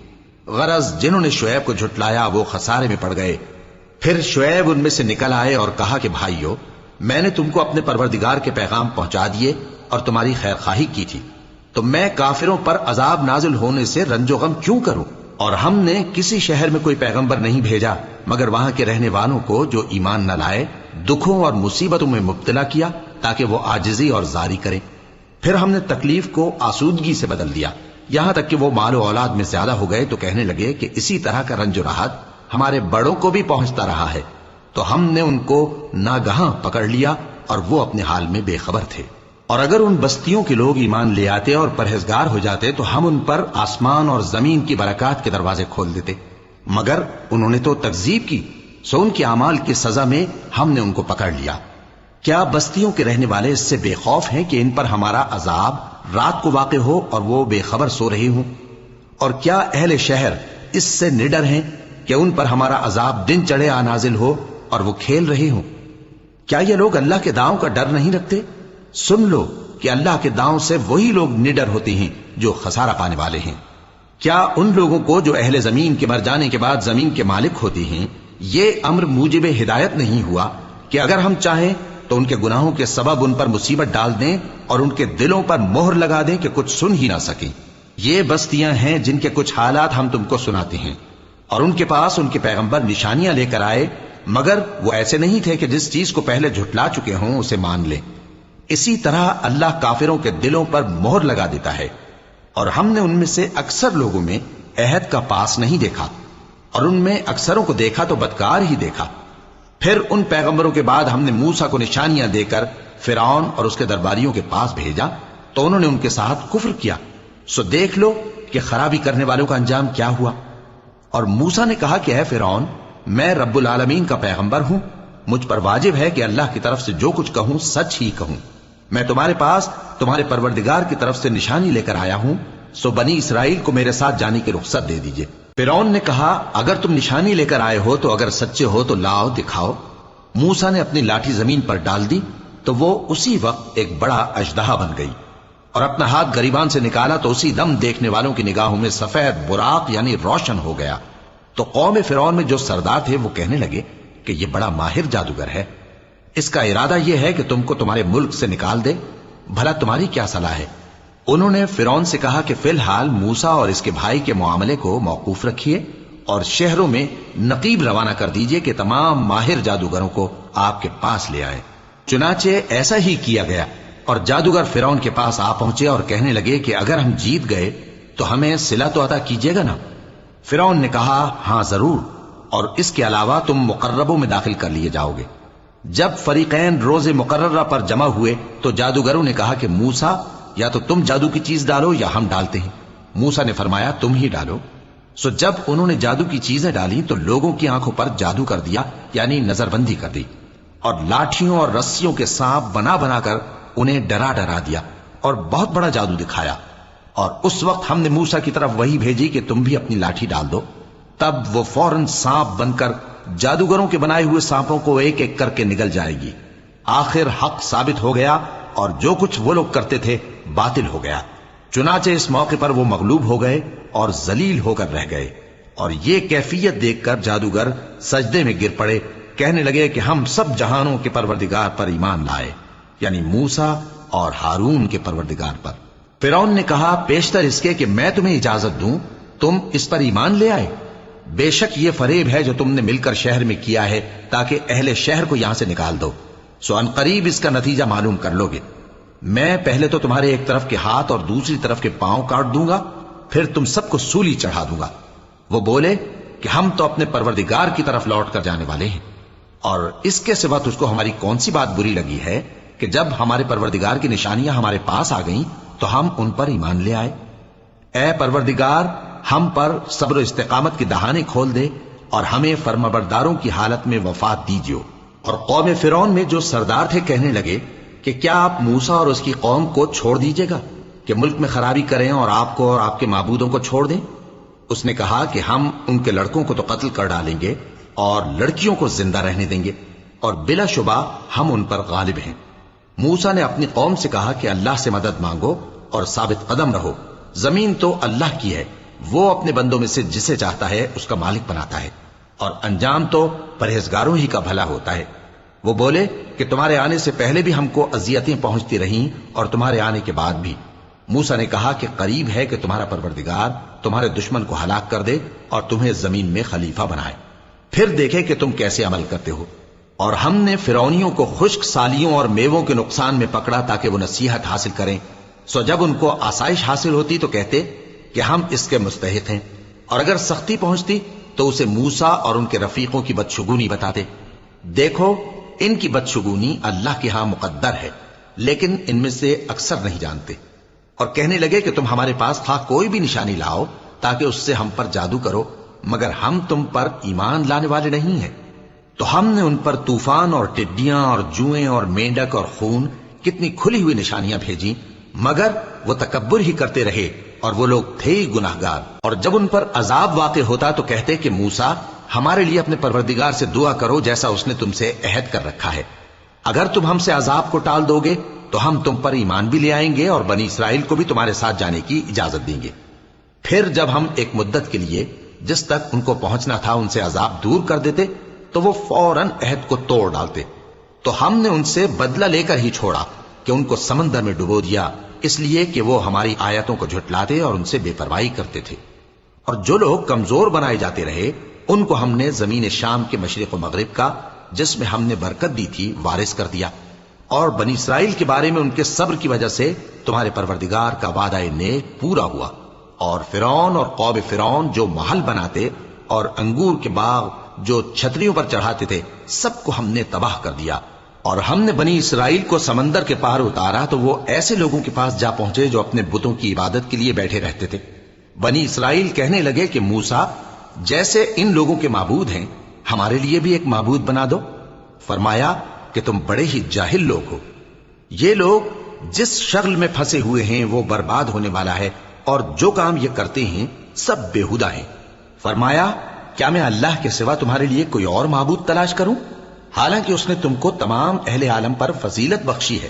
غرض جنہوں نے شعیب کو جھٹلایا وہ خسارے میں پڑ گئے۔ پھر شعیب ان میں سے نکل آئے اور کہا کہ بھائیو، میں نے تم کو اپنے پروردگار کے پیغام پہنچا دیے اور تمہاری خیر خواہی کی تھی، تو میں کافروں پر عذاب نازل ہونے سے رنج و غم کیوں کروں؟ اور ہم نے کسی شہر میں کوئی پیغمبر نہیں بھیجا مگر وہاں کے رہنے والوں کو جو ایمان نہ لائے دکھوں اور مصیبتوں میں مبتلا کیا تاکہ وہ عاجزی اور زاری کریں. پھر ہم نے تکلیف کو آسودگی سے بدل دیا یہاں تک کہ وہ مال و اولاد میں زیادہ ہو گئے تو کہنے لگے کہ اسی طرح کا رنج و راحت ہمارے بڑوں کو بھی پہنچتا رہا ہے. تو ہم نے ان کو ناگہاں پکڑ لیا اور وہ اپنے حال میں بے خبر تھے. اور اگر ان بستیوں کے لوگ ایمان لے آتے اور پرہیزگار ہو جاتے تو ہم ان پر آسمان اور زمین کی برکات کے دروازے کھول دیتے، مگر انہوں نے تو تکذیب کی، سو ان کے اعمال کی سزا میں ہم نے ان کو پکڑ لیا. کیا بستیوں کے رہنے والے اس سے بے خوف ہیں کہ ان پر ہمارا عذاب رات کو واقع ہو اور وہ بے خبر سو رہے ہوں؟ اور کیا اہل شہر اس سے نڈر ہیں کہ ان پر ہمارا عذاب دن چڑھے آ نازل ہو اور وہ کھیل رہے ہوں؟ کیا یہ لوگ اللہ کے داؤں کا ڈر نہیں رکھتے؟ سن لو کہ اللہ کے داؤں سے وہی لوگ نڈر ہوتے ہیں جو خسارہ پانے والے ہیں. کیا ان لوگوں کو جو اہل زمین کے مر جانے کے بعد زمین کے مالک ہوتے ہیں یہ امر موجب ہدایت نہیں ہوا کہ اگر ہم چاہیں تو ان کے گناہوں کے سبب ان پر مصیبت ڈال دیں اور ان کے دلوں پر مہر لگا دیں کہ کچھ سن ہی نہ سکیں؟ یہ بستیاں ہیں جن کے کچھ حالات ہم تم کو سناتے ہیں، اور ان کے پاس ان کے پیغمبر نشانیاں لے کر آئے مگر وہ ایسے نہیں تھے کہ جس چیز کو پہلے جھٹلا چکے ہوں اسے مان لیں. اسی طرح اللہ کافروں کے دلوں پر مہر لگا دیتا ہے. اور ہم نے ان میں سے اکثر لوگوں میں عہد کا پاس نہیں دیکھا اور ان میں اکثروں کو دیکھا تو بدکار ہی دیکھا. پھر ان پیغمبروں کے بعد ہم نے موسیٰ کو نشانیاں دے کر فرعون اور اس کے درباریوں کے پاس بھیجا تو انہوں نے ان کے ساتھ کفر کیا. سو دیکھ لو کہ خرابی کرنے والوں کا انجام کیا ہوا. اور موسیٰ نے کہا کہ اے فرعون، میں رب العالمین کا پیغمبر ہوں، مجھ پر واجب ہے کہ اللہ کی طرف سے جو کچھ کہوں سچ ہی کہوں. میں تمہارے پاس تمہارے پروردگار کی طرف سے نشانی لے کر آیا ہوں، سو بنی اسرائیل کو میرے ساتھ جانے کی رخصت دے دیجئے. فرعون نے کہا اگر تم نشانی لے کر آئے ہو تو اگر سچے ہو تو لاؤ دکھاؤ. موسیٰ نے اپنی لاٹھی زمین پر ڈال دی تو وہ اسی وقت ایک بڑا اژدہا بن گئی، اور اپنا ہاتھ گریبان سے نکالا تو اسی دم دیکھنے والوں کی نگاہوں میں سفید براق یعنی روشن ہو گیا. تو قوم فرعون میں جو سردار تھے وہ کہنے لگے کہ یہ بڑا ماہر جادوگر ہے، اس کا ارادہ یہ ہے کہ تم کو تمہارے ملک سے نکال دے، بھلا تمہاری کیا صلاح ہے؟ انہوں نے فرعون سے کہا کہ فی الحال موسیٰ اور اس کے بھائی کے معاملے کو موقوف رکھیے اور شہروں میں نقیب روانہ کر دیجئے کہ تمام ماہر جادوگروں کو آپ کے پاس لے آئے. چنانچہ ایسا ہی کیا گیا، اور جادوگر فرعون کے پاس آ پہنچے اور کہنے لگے کہ اگر ہم جیت گئے تو ہمیں صلہ تو عطا کیجیے گا نا؟ فرعون نے کہا ہاں ضرور، اور اس کے علاوہ تم مقربوں میں داخل کر لیے جاؤ گے. جب فریقین روز مقررہ پر جمع ہوئے تو جادوگروں نے کہا کہ موسیٰ یا تو تم جادو کی چیز ڈالو یا ہم ڈالتے ہیں. موسیٰ نے فرمایا تم ہی ڈالو. سو جب انہوں نے جادو کی چیزیں ڈالی تو لوگوں کی آنکھوں پر جادو کر دیا یعنی نظر بندی کر دی، اور لاٹھیوں اور رسیوں کے سانپ بنا بنا کر انہیں ڈرا ڈرا دیا اور بہت بڑا جادو دکھایا. اور اس وقت ہم نے موسیٰ کی طرف وہی بھیجی کہ تم بھی اپنی لاٹھی ڈال دو. تب وہ فوراً سانپ بن کر جادوگروں کے بنائے ہوئے سانپوں کو ایک ایک کر کے نگل جائے گی. آخر حق ثابت ہو گیا اور جو کچھ وہ لوگ کرتے تھے باطل ہو گیا. چنانچہ اس موقع پر وہ مغلوب ہو گئے اور ذلیل ہو کر رہ گئے. اور یہ کیفیت دیکھ کر جادوگر سجدے میں گر پڑے، کہنے لگے کہ ہم سب جہانوں کے پروردگار پر ایمان لائے، یعنی موسیٰ اور ہارون کے پروردگار پر. فرعون نے کہا پیشتر اس کے کہ میں تمہیں اجازت دوں تم اس پر ایمان لے آئے. بے شک یہ فریب ہے جو تم نے مل کر شہر میں کیا ہے تاکہ اہل شہر کو یہاں سے نکال دو، سو ان قریب اس کا نتیجہ معلوم کر لو گے. میں پہلے تو تمہارے ایک طرف کے ہاتھ اور دوسری طرف کے پاؤں کاٹ دوں گا، پھر تم سب کو سولی چڑھا دوں گا. وہ بولے کہ ہم تو اپنے پروردگار کی طرف لوٹ کر جانے والے ہیں، اور اس کے سوا تجھ کو ہماری کون سی بات بری لگی ہے کہ جب ہمارے پروردگار کی نشانیاں ہمارے پاس آ گئیں تو ہم ان پر ایمان لے آئے. اے پروردگار ہم پر صبر و استقامت کی دہانے کھول دے اور ہمیں فرمانبرداروں کی حالت میں وفات دیجیے. اور قوم فرعون میں جو سردار تھے کہنے لگے کہ کیا آپ موسیٰ اور اس کی قوم کو چھوڑ دیجیے گا کہ ملک میں خرابی کریں اور آپ کو اور آپ کے معبودوں کو چھوڑ دیں؟ اس نے کہا کہ ہم ان کے لڑکوں کو تو قتل کر ڈالیں گے اور لڑکیوں کو زندہ رہنے دیں گے، اور بلا شبہ ہم ان پر غالب ہیں. موسیٰ نے اپنی قوم سے کہا کہ اللہ سے مدد مانگو اور ثابت قدم رہو. زمین تو اللہ کی ہے، وہ اپنے بندوں میں سے جسے چاہتا ہے اس کا مالک بناتا ہے، اور انجام تو پرہیزگاروں ہی کا بھلا ہوتا ہے. وہ بولے کہ تمہارے آنے سے پہلے بھی ہم کو اذیتیں پہنچتی رہیں اور تمہارے آنے کے بعد بھی. موسیٰ نے کہا کہ قریب ہے کہ تمہارا پروردگار تمہارے دشمن کو ہلاک کر دے اور تمہیں زمین میں خلیفہ بنائے، پھر دیکھے کہ تم کیسے عمل کرتے ہو۔ اور ہم نے فرعونیوں کو خشک سالیوں اور میووں کے نقصان میں پکڑا تاکہ وہ نصیحت حاصل کریں، سو جب ان کو آسائش حاصل ہوتی تو کہتے کہ ہم اس کے مستحق ہیں، اور اگر سختی پہنچتی تو اسے موسیٰ اور ان کے رفیقوں کی بدشگونی بتاتے۔ دیکھو ان کی بدشگونی اللہ کے ہاں مقدر ہے، لیکن ان میں سے اکثر نہیں جانتے۔ اور کہنے لگے کہ تم ہمارے پاس خواہ کوئی بھی نشانی لاؤ تاکہ اس سے ہم پر جادو کرو، مگر ہم تم پر ایمان لانے والے نہیں ہیں۔ تو ہم نے ان پر طوفان اور ٹڈیاں اور جوئیں اور مینڈک اور خون کتنی کھلی ہوئی نشانیاں بھیجی، مگر وہ تکبر ہی کرتے رہے اور وہ لوگ تھے ہی گناہگار۔ اور جب ان پر عذاب واقع ہوتا تو کہتے کہ موسیٰ ہمارے لیے اپنے پروردگار سے دعا کرو جیسا اس نے تم سے عہد کر رکھا ہے، اگر تم ہم سے عذاب کو ٹال دو گے تو ہم تم پر ایمان بھی لے آئیں گے اور بنی اسرائیل کو بھی تمہارے ساتھ جانے کی اجازت دیں گے۔ پھر جب ہم ایک مدت کے لیے جس تک ان کو پہنچنا تھا ان سے عذاب دور کر دیتے تو وہ فوراً عہد کو توڑ ڈالتے، تو ہم نے ان سے بدلہ لے کر ہی چھوڑا کہ ان کو سمندر میں ڈبو دیا، اس لیے کہ وہ ہماری آیتوں کو جھٹلاتے اور ان سے بے پرواہی کرتے تھے۔ اور جو لوگ کمزور بنائے جاتے رہے ان کو ہم نے زمین شام کے مشرق و مغرب کا جس میں ہم نے برکت دی تھی وارث کر دیا۔ اور بنی اسرائیل کے بارے میں ان کے صبر کی وجہ سے تمہارے پروردگار کا وعدہ نیک پورا ہوا۔ اور فرعون اور قوم فرعون جو محل بناتے اور انگور کے باغ جو چھتریوں پر چڑھاتے تھے سب کو ہم نے تباہ کر دیا۔ اور ہم نے بنی اسرائیل کو سمندر کے پار اتارا تو وہ ایسے لوگوں کے پاس جا پہنچے جو اپنے بتوں کی عبادت کے لیے بیٹھے رہتے تھے۔ بنی اسرائیل کہنے لگے کہ موسیٰ جیسے ان لوگوں کے معبود ہیں ہمارے لیے بھی ایک معبود بنا دو۔ فرمایا کہ تم بڑے ہی جاہل لوگ ہو، یہ لوگ جس شغل میں پھنسے ہوئے ہیں وہ برباد ہونے والا ہے، اور جو کام یہ کرتے ہیں سب بیہودہ ہیں۔ فرمایا کیا میں اللہ کے سوا تمہارے لیے کوئی اور معبود تلاش کروں؟ حالانکہ اس نے تم کو تمام اہل عالم پر فضیلت بخشی ہے۔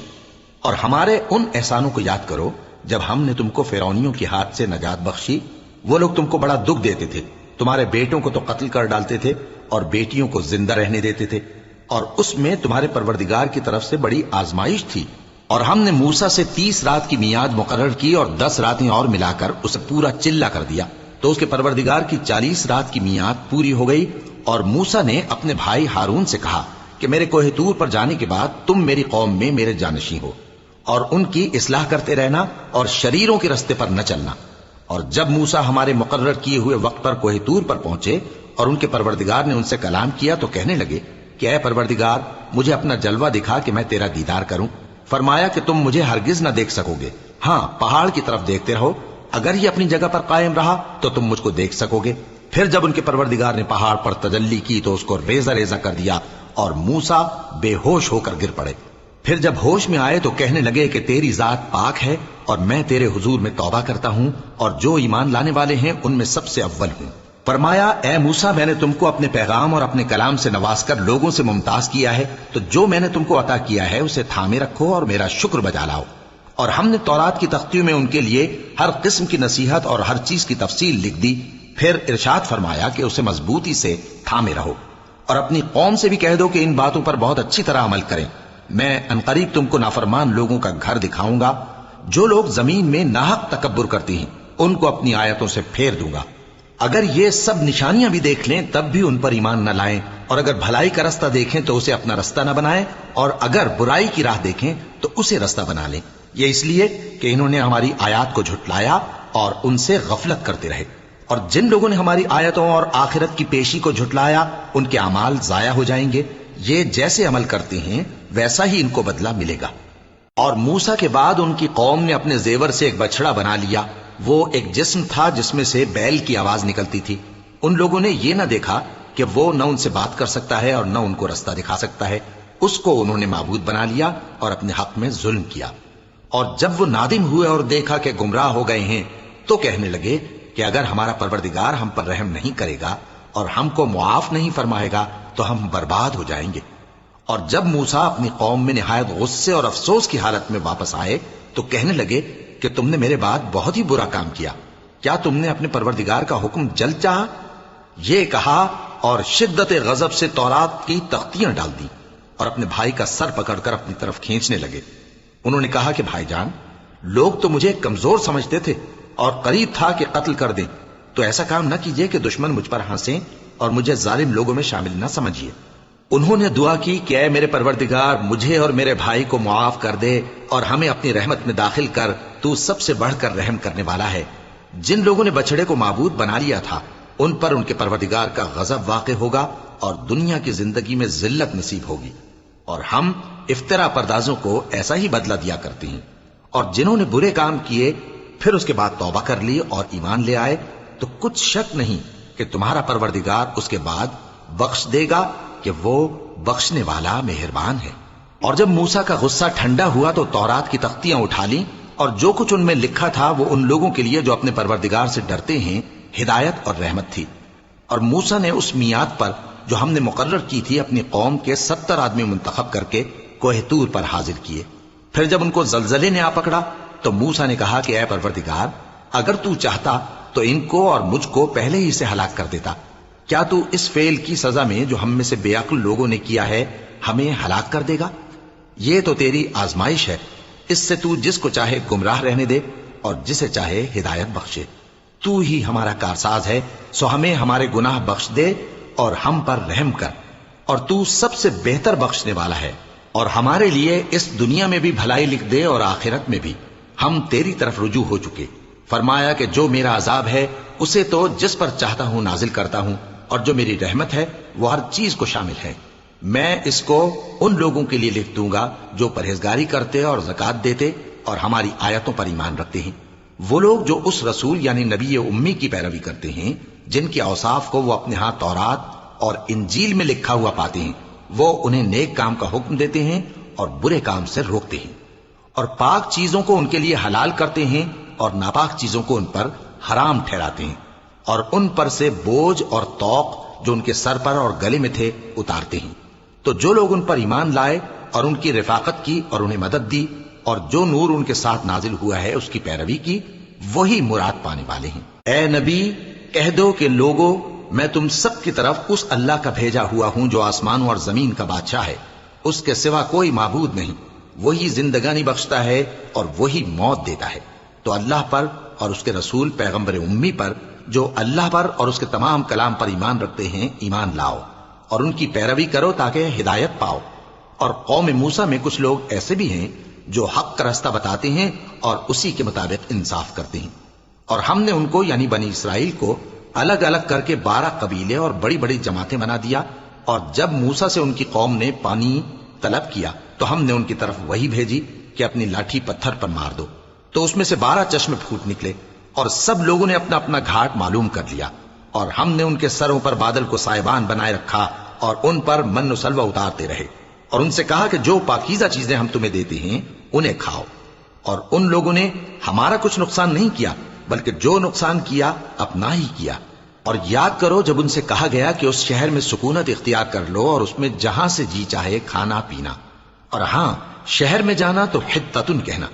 اور ہمارے ان احسانوں کو یاد کرو جب ہم نے تم کو فرعونیوں کے ہاتھ سے نجات بخشی، وہ لوگ تم کو بڑا دکھ دیتے تھے، تمہارے بیٹوں کو تو قتل کر ڈالتے تھے اور بیٹیوں کو زندہ رہنے دیتے تھے، اور اس میں تمہارے پروردگار کی طرف سے بڑی آزمائش تھی۔ اور ہم نے موسیٰ سے 30 رات کی میعاد مقرر کی اور 10 راتیں اور ملا کر اسے پورا چلہ کر دیا، تو اس کے پروردگار کی 40 رات کی میعاد پوری ہو گئی۔ اور موسیٰ نے اپنے بھائی ہارون سے کہا کہ میرے کوہ طور پر جانے کے بعد تم میری قوم میں میرے جانشین ہو، اور ان کی اصلاح کرتے رہنا اور شریروں کے رستے پر نہ چلنا۔ اور جب موسیٰ ہمارے مقرر کیے ہوئے وقت پر کوہ طور پر پہنچے اور ان کے پروردگار نے ان سے کلام کیا تو کہنے لگے کہ اے پروردگار مجھے اپنا جلوہ دکھا کہ میں تیرا دیدار کروں۔ فرمایا کہ تم مجھے ہرگز نہ دیکھ سکو گے، ہاں پہاڑ کی طرف دیکھتے رہو، اگر یہ اپنی جگہ پر قائم رہا تو تم مجھ کو دیکھ سکو گے۔ پھر جب ان کے پروردگار نے پہاڑ پر تجلی کی تو اس کو ریزہ ریزہ کر دیا اور موسیٰ بے ہوش ہو کر گر پڑے۔ پھر جب ہوش میں آئے تو کہنے لگے کہ تیری ذات پاک ہے اور میں تیرے حضور میں توبہ کرتا ہوں اور جو ایمان لانے والے ہیں ان میں سب سے اول ہوں۔ فرمایا اے موسیٰ میں نے تم کو اپنے پیغام اور اپنے کلام سے نواز کر لوگوں سے ممتاز کیا ہے، تو جو میں نے تم کو عطا کیا ہے اسے تھامے رکھو اور میرا شکر بجا لاؤ۔ اور ہم نے تورات کی تختیوں میں ان کے لیے ہر قسم کی نصیحت اور ہر چیز کی تفصیل لکھ دی۔ پھر ارشاد فرمایا کہ اسے مضبوطی سے تھامے رہو اور اپنی قوم سے بھی کہہ دو کہ ان باتوں پر بہت اچھی طرح عمل کریں۔ میں عنقریب تم کو نافرمان لوگوں کا گھر دکھاؤں گا، جو لوگ زمین میں ناحق تکبر کرتی ہیں ان کو اپنی آیتوں سے پھیر دوں گا۔ اگر یہ سب نشانیاں بھی دیکھ لیں تب بھی ان پر ایمان نہ لائیں، اور اگر بھلائی کا رستہ دیکھیں تو اسے اپنا رستہ نہ بنائیں، اور اگر برائی کی راہ دیکھیں تو اسے رستہ بنا لیں۔ یہ اس لیے کہ انہوں نے ہماری آیات کو جھٹلایا اور ان سے غفلت کرتے رہے۔ اور جن لوگوں نے ہماری آیتوں اور آخرت کی پیشی کو جھٹلایا ان کے اعمال ضائع ہو جائیں گے، یہ جیسے عمل کرتے ہیں ویسا ہی ان کو بدلہ ملے گا۔ اور موسیٰ کے بعد ان کی قوم نے اپنے زیور سے ایک بچڑا بنا لیا، وہ ایک جسم تھا جس میں سے بیل کی آواز نکلتی تھی۔ ان لوگوں نے یہ نہ دیکھا کہ وہ نہ ان سے بات کر سکتا ہے اور نہ ان کو رستہ دکھا سکتا ہے، اس کو انہوں نے معبود بنا لیا اور اپنے حق میں ظلم کیا۔ اور جب وہ نادم ہوئے اور دیکھا کہ گمراہ ہو گئے ہیں تو کہنے لگے کہ اگر ہمارا پروردگار ہم پر رحم نہیں کرے گا اور ہم کو معاف نہیں فرمائے گا تو ہم برباد ہو جائیں گے۔ اور جب موسیٰ اپنی قوم میں نہایت غصے اور افسوس کی حالت میں واپس آئے تو کہنے لگے کہ تم نے میرے بعد بہت ہی برا کام کیا، کیا تم نے اپنے پروردگار کا حکم جلد چاہا؟ یہ کہا اور شدت غضب سے تورات کی تختیاں ڈال دی اور اپنے بھائی کا سر پکڑ کر اپنی طرف کھینچنے لگے۔ انہوں نے کہا کہ بھائی جان لوگ تو مجھے کمزور سمجھتے تھے اور قریب تھا کہ قتل کر دیں، تو ایسا کام نہ کیجیے کہ دشمن مجھ پر ہنسیں اور مجھے ظالم لوگوں میں شامل نہ سمجھیے۔ انہوں نے دعا کی کہ اے میرے پروردگار، مجھے اور میرے بھائی کو معاف کر دے اور ہمیں اپنی رحمت میں داخل کر، تو سب سے بڑھ کر رحم کرنے والا ہے۔ جن لوگوں نے بچڑے کو معبود بنا لیا تھا ان پر ان کے پروردگار کا غضب واقع ہوگا اور دنیا کی زندگی میں ذلت نصیب ہوگی، اور ہم افترا پردازوں کو ایسا ہی بدلہ دیا کرتے ہیں۔ اور جنہوں نے برے کام کیے پھر اس کے بعد توبہ کر لی اور ایمان لے آئے تو کچھ شک نہیں کہ تمہارا پروردگار اس کے بعد بخش دے گا کہ وہ بخشنے والا مہربان ہے۔ اور جب موسیٰ کا غصہ ٹھنڈا ہوا تو تورات کی تختیاں اٹھا لیں، اور جو کچھ ان میں لکھا تھا وہ ان لوگوں کے لیے جو اپنے پروردگار سے ڈرتے ہیں ہدایت اور رحمت تھی۔ اور موسیٰ نے اس میعاد پر جو ہم نے مقرر کی تھی اپنی قوم کے 70 آدمی منتخب کر کے کوہ طور پر حاضر کیے۔ پھر جب ان کو زلزلے نے آ پکڑا تو موسیٰ نے کہا کہ اے پروردگار، اگر تو چاہتا تو ان کو اور مجھ کو پہلے ہی سے ہلاک کر دیتا۔ کیا تو اس فعل کی سزا میں جو ہم میں سے بے عقل لوگوں نے کیا ہے ہمیں ہلاک کر دے گا؟ یہ تو تیری آزمائش ہے، اس سے تو جس کو چاہے گمراہ رہنے دے اور جسے چاہے ہدایت بخشے۔ تو ہی ہمارا کارساز ہے، سو ہمیں ہمارے گناہ بخش دے اور ہم پر رحم کر، اور تو سب سے بہتر بخشنے والا ہے۔ اور ہمارے لیے اس دنیا میں بھی بھلائی لکھ دے اور آخرت میں بھی، ہم تیری طرف رجوع ہو چکے۔ فرمایا کہ جو میرا عذاب ہے اسے تو جس پر چاہتا ہوں نازل کرتا ہوں، اور جو میری رحمت ہے وہ ہر چیز کو شامل ہے۔ میں اس کو ان لوگوں کے لیے لکھ دوں گا جو پرہیزگاری کرتے اور زکوٰۃ دیتے اور ہماری آیتوں پر ایمان رکھتے ہیں، وہ لوگ جو اس رسول یعنی نبی امی کی پیروی کرتے ہیں جن کے اوصاف کو وہ اپنے ہاں تورات اور انجیل میں لکھا ہوا پاتے ہیں۔ وہ انہیں نیک کام کا حکم دیتے ہیں اور برے کام سے روکتے ہیں، اور پاک چیزوں کو ان کے لیے حلال کرتے ہیں اور ناپاک چیزوں کو ان پر حرام ٹھہراتے ہیں، اور ان پر سے بوجھ اور طوق جو ان کے سر پر اور گلے میں تھے اتارتے ہیں۔ تو جو لوگ ان پر ایمان لائے اور ان کی رفاقت کی اور انہیں مدد دی اور جو نور ان کے ساتھ نازل ہوا ہے اس کی پیروی کی، وہی مراد پانے والے ہیں۔ اے نبی، کہہ دو کہ لوگوں، میں تم سب کی طرف اس اللہ کا بھیجا ہوا ہوں جو آسمانوں اور زمین کا بادشاہ ہے، اس کے سوا کوئی معبود نہیں، وہی زندگانی بخشتا ہے اور وہی موت دیتا ہے۔ تو اللہ پر اور اس کے رسول پیغمبر امی پر جو اللہ پر اور اس کے تمام کلام پر ایمان رکھتے ہیں ایمان لاؤ اور ان کی پیروی کرو تاکہ ہدایت پاؤ۔ اور قوم موسیٰ میں کچھ لوگ ایسے بھی ہیں جو حق کا راستہ بتاتے ہیں اور اسی کے مطابق انصاف کرتے ہیں۔ اور ہم نے ان کو یعنی بنی اسرائیل کو الگ الگ کر کے 12 قبیلے اور بڑی بڑی جماعتیں بنا دیا، اور جب موسیٰ سے ان کی قوم نے پانی طلب کیا تو ہم نے ان کی طرف وہی بھیجی کہ اپنی لاٹھی پتھر پر مار دو، تو اس میں سے 12 چشمے پھوٹ نکلے، اور سب لوگوں نے اپنا اپنا گھاٹ معلوم کر لیا، اور ہم نے ان کے سروں پر بادل کو سائبان بنائے رکھا اور ان پر من و سلوہ اتارتے رہے، اور ان سے کہا کہ جو پاکیزہ چیزیں ہم تمہیں دیتے ہیں انہیں کھاؤ۔ اور ان لوگوں نے ہمارا کچھ نقصان نہیں کیا بلکہ جو نقصان کیا اپنا ہی کیا۔ اور یاد کرو جب ان سے کہا گیا کہ اس شہر میں سکونت اختیار کر لو اور اس میں جہاں سے جی چاہے کھانا پینا، اور ہاں شہر میں جانا تو حطۃ کہنا،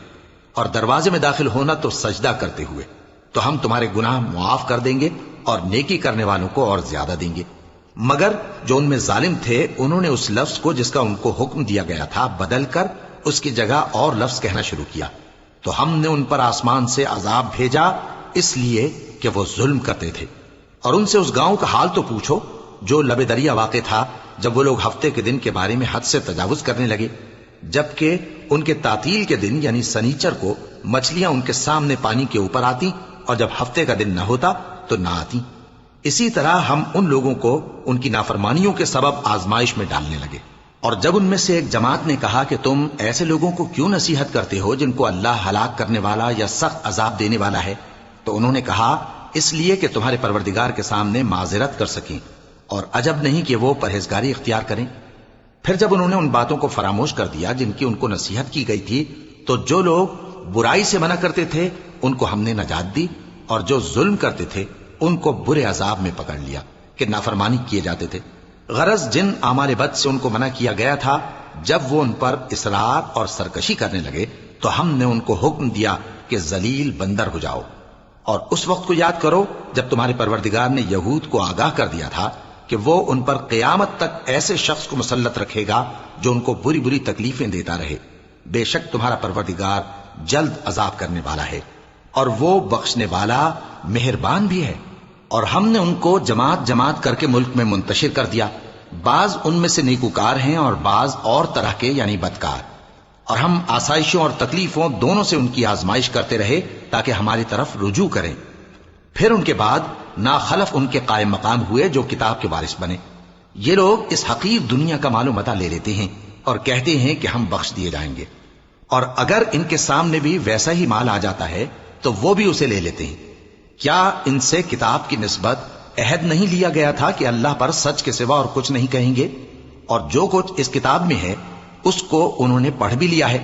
اور دروازے میں داخل ہونا تو سجدہ کرتے ہوئے، تو ہم تمہارے گناہ معاف کر دیں گے اور نیکی کرنے والوں کو اور زیادہ دیں گے۔ مگر جو ان میں ظالم تھے انہوں نے اس لفظ کو جس کا ان کو حکم دیا گیا تھا بدل کر اس کی جگہ اور لفظ کہنا شروع کیا، تو ہم نے ان پر آسمان سے عذاب بھیجا اس لیے کہ وہ ظلم کرتے تھے۔ اور ان سے اس گاؤں کا حال تو پوچھو جو لبے دریا واقع تھا، جب وہ لوگ ہفتے کے دن کے بارے میں حد سے تجاوز کرنے لگے، جبکہ ان کے تعطیل کے دن یعنی سنیچر کو مچھلیاں ان کے سامنے پانی کے اوپر آتی، اور جب ہفتے کا دن نہ ہوتا تو نہ آتی۔ اسی طرح ہم ان لوگوں کو ان کی نافرمانیوں کے سبب آزمائش میں ڈالنے لگے۔ اور جب ان میں سے ایک جماعت نے کہا کہ تم ایسے لوگوں کو کیوں نصیحت کرتے ہو جن کو اللہ ہلاک کرنے والا یا سخت عذاب دینے والا ہے، تو انہوں نے کہا اس لیے کہ تمہارے پروردگار کے سامنے معذرت کر سکیں، اور عجب نہیں کہ وہ پرہیزگاری اختیار کریں۔ پھر جب انہوں نے ان باتوں کو فراموش کر دیا جن کی ان کو نصیحت کی گئی تھی، تو جو لوگ برائی سے منع کرتے تھے ان کو ہم نے نجات دی، اور جو ظلم کرتے تھے ان کو برے عذاب میں پکڑ لیا کہ نافرمانی کیے جاتے تھے۔ غرض جن اعمال بد سے ان کو منع کیا گیا تھا، جب وہ ان پر اصرار اور سرکشی کرنے لگے تو ہم نے ان کو حکم دیا کہ ذلیل بندر ہو جاؤ۔ اور اس وقت کو یاد کرو جب تمہارے پروردگار نے یہود کو آگاہ کر دیا تھا کہ وہ ان پر قیامت تک ایسے شخص کو مسلط رکھے گا جو ان کو بری بری تکلیفیں دیتا رہے۔ بے شک تمہارا پروردگار جلد عذاب کرنے والا ہے، اور وہ بخشنے والا مہربان بھی ہے۔ اور ہم نے ان کو جماعت جماعت کر کے ملک میں منتشر کر دیا، بعض ان میں سے نیکوکار ہیں اور بعض اور طرح کے یعنی بدکار، اور ہم آسائشوں اور تکلیفوں دونوں سے ان کی آزمائش کرتے رہے تاکہ ہماری طرف رجوع کریں۔ پھر ان کے بعد ناخلف ان کے قائم مقام ہوئے جو کتاب کے وارث بنے۔ یہ لوگ اس حقیر دنیا کا مال و متاع لے لیتے ہیں اور کہتے ہیں کہ ہم بخش دیے جائیں گے، اور اگر ان کے سامنے بھی ویسا ہی مال آ جاتا ہے تو وہ بھی اسے لے لیتے ہیں۔ کیا ان سے کتاب کی نسبت عہد نہیں لیا گیا تھا کہ اللہ پر سچ کے سوا اور کچھ نہیں کہیں گے؟ اور جو کچھ اس کتاب میں ہے اس کو انہوں نے پڑھ بھی لیا ہے،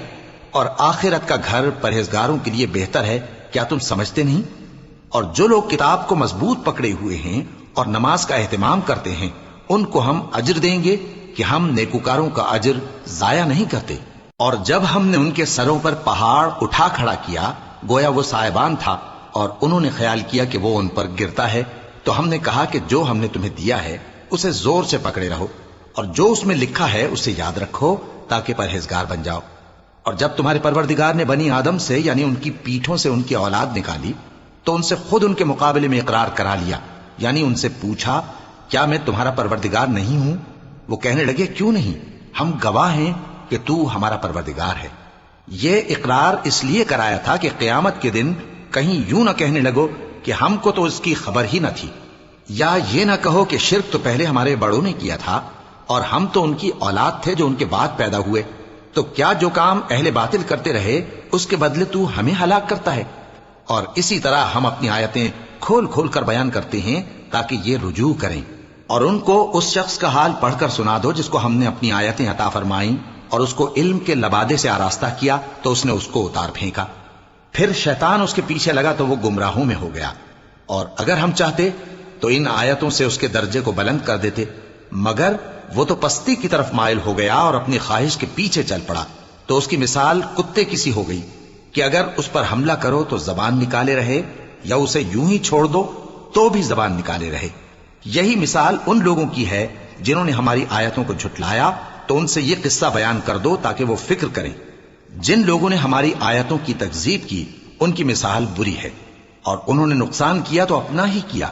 اور آخرت کا گھر پرہیزگاروں کے لیے بہتر ہے، کیا تم سمجھتے نہیں؟ اور جو لوگ کتاب کو مضبوط پکڑے ہوئے ہیں اور نماز کا اہتمام کرتے ہیں ان کو ہم اجر دیں گے کہ ہم نیکوکاروں کا اجر ضائع نہیں کرتے۔ اور جب ہم نے ان کے سروں پر پہاڑ اٹھا کھڑا کیا گویا وہ سائبان تھا، اور انہوں نے خیال کیا کہ وہ ان پر گرتا ہے، تو ہم نے کہا کہ جو ہم نے تمہیں دیا ہے اسے زور سے پکڑے رہو، اور جو اس میں لکھا ہے اسے یاد رکھو تاکہ پرہیزگار بن جاؤ۔ اور جب تمہارے پروردگار نے بنی آدم سے یعنی ان کی پیٹھوں سے ان کی اولاد نکالی تو ان سے خود ان کے مقابلے میں اقرار کرا لیا، یعنی ان سے پوچھا کیا میں تمہارا پروردگار نہیں ہوں؟ وہ کہنے لگے کیوں نہیں، ہم گواہ ہیں کہ تو ہمارا پروردگار ہے۔ یہ اقرار اس لیے کرایا تھا کہ قیامت کے دن کہیں یوں نہ کہنے لگو کہ ہم کو تو اس کی خبر ہی نہ تھی، یا یہ نہ کہو کہ شرک تو پہلے ہمارے بڑوں نے کیا تھا اور ہم تو ان کی اولاد تھے جو ان کے بعد پیدا ہوئے، تو کیا جو کام اہل باطل کرتے رہے اس کے بدلے تو ہمیں ہلاک کرتا ہے؟ اور اسی طرح ہم اپنی آیتیں کھول کھول کر بیان کرتے ہیں تاکہ یہ رجوع کریں۔ اور ان کو اس شخص کا حال پڑھ کر سنا دو جس کو ہم نے اپنی آیتیں عطا فرمائیں اور اس کو علم کے لبادے سے آراستہ کیا تو اس نے اس کو اتار پھینکا، پھر شیطان اس کے پیچھے لگا تو وہ گمراہوں میں ہو گیا۔ اور اگر ہم چاہتے تو ان آیتوں سے اس کے درجے کو بلند کر دیتے، مگر وہ تو پستی کی طرف مائل ہو گیا اور اپنی خواہش کے پیچھے چل پڑا، تو اس کی مثال کتے کی سی ہو گئی کہ اگر اس پر حملہ کرو تو زبان نکالے رہے، یا اسے یوں ہی چھوڑ دو تو بھی زبان نکالے رہے۔ یہی مثال ان لوگوں کی ہے جنہوں نے ہماری آیتوں کو جھٹلایا، تو ان سے یہ قصہ بیان کر دو تاکہ وہ فکر کریں۔ جن لوگوں نے ہماری آیتوں کی تکذیب کی ان کی مثال بری ہے، اور انہوں نے نقصان کیا تو اپنا ہی کیا۔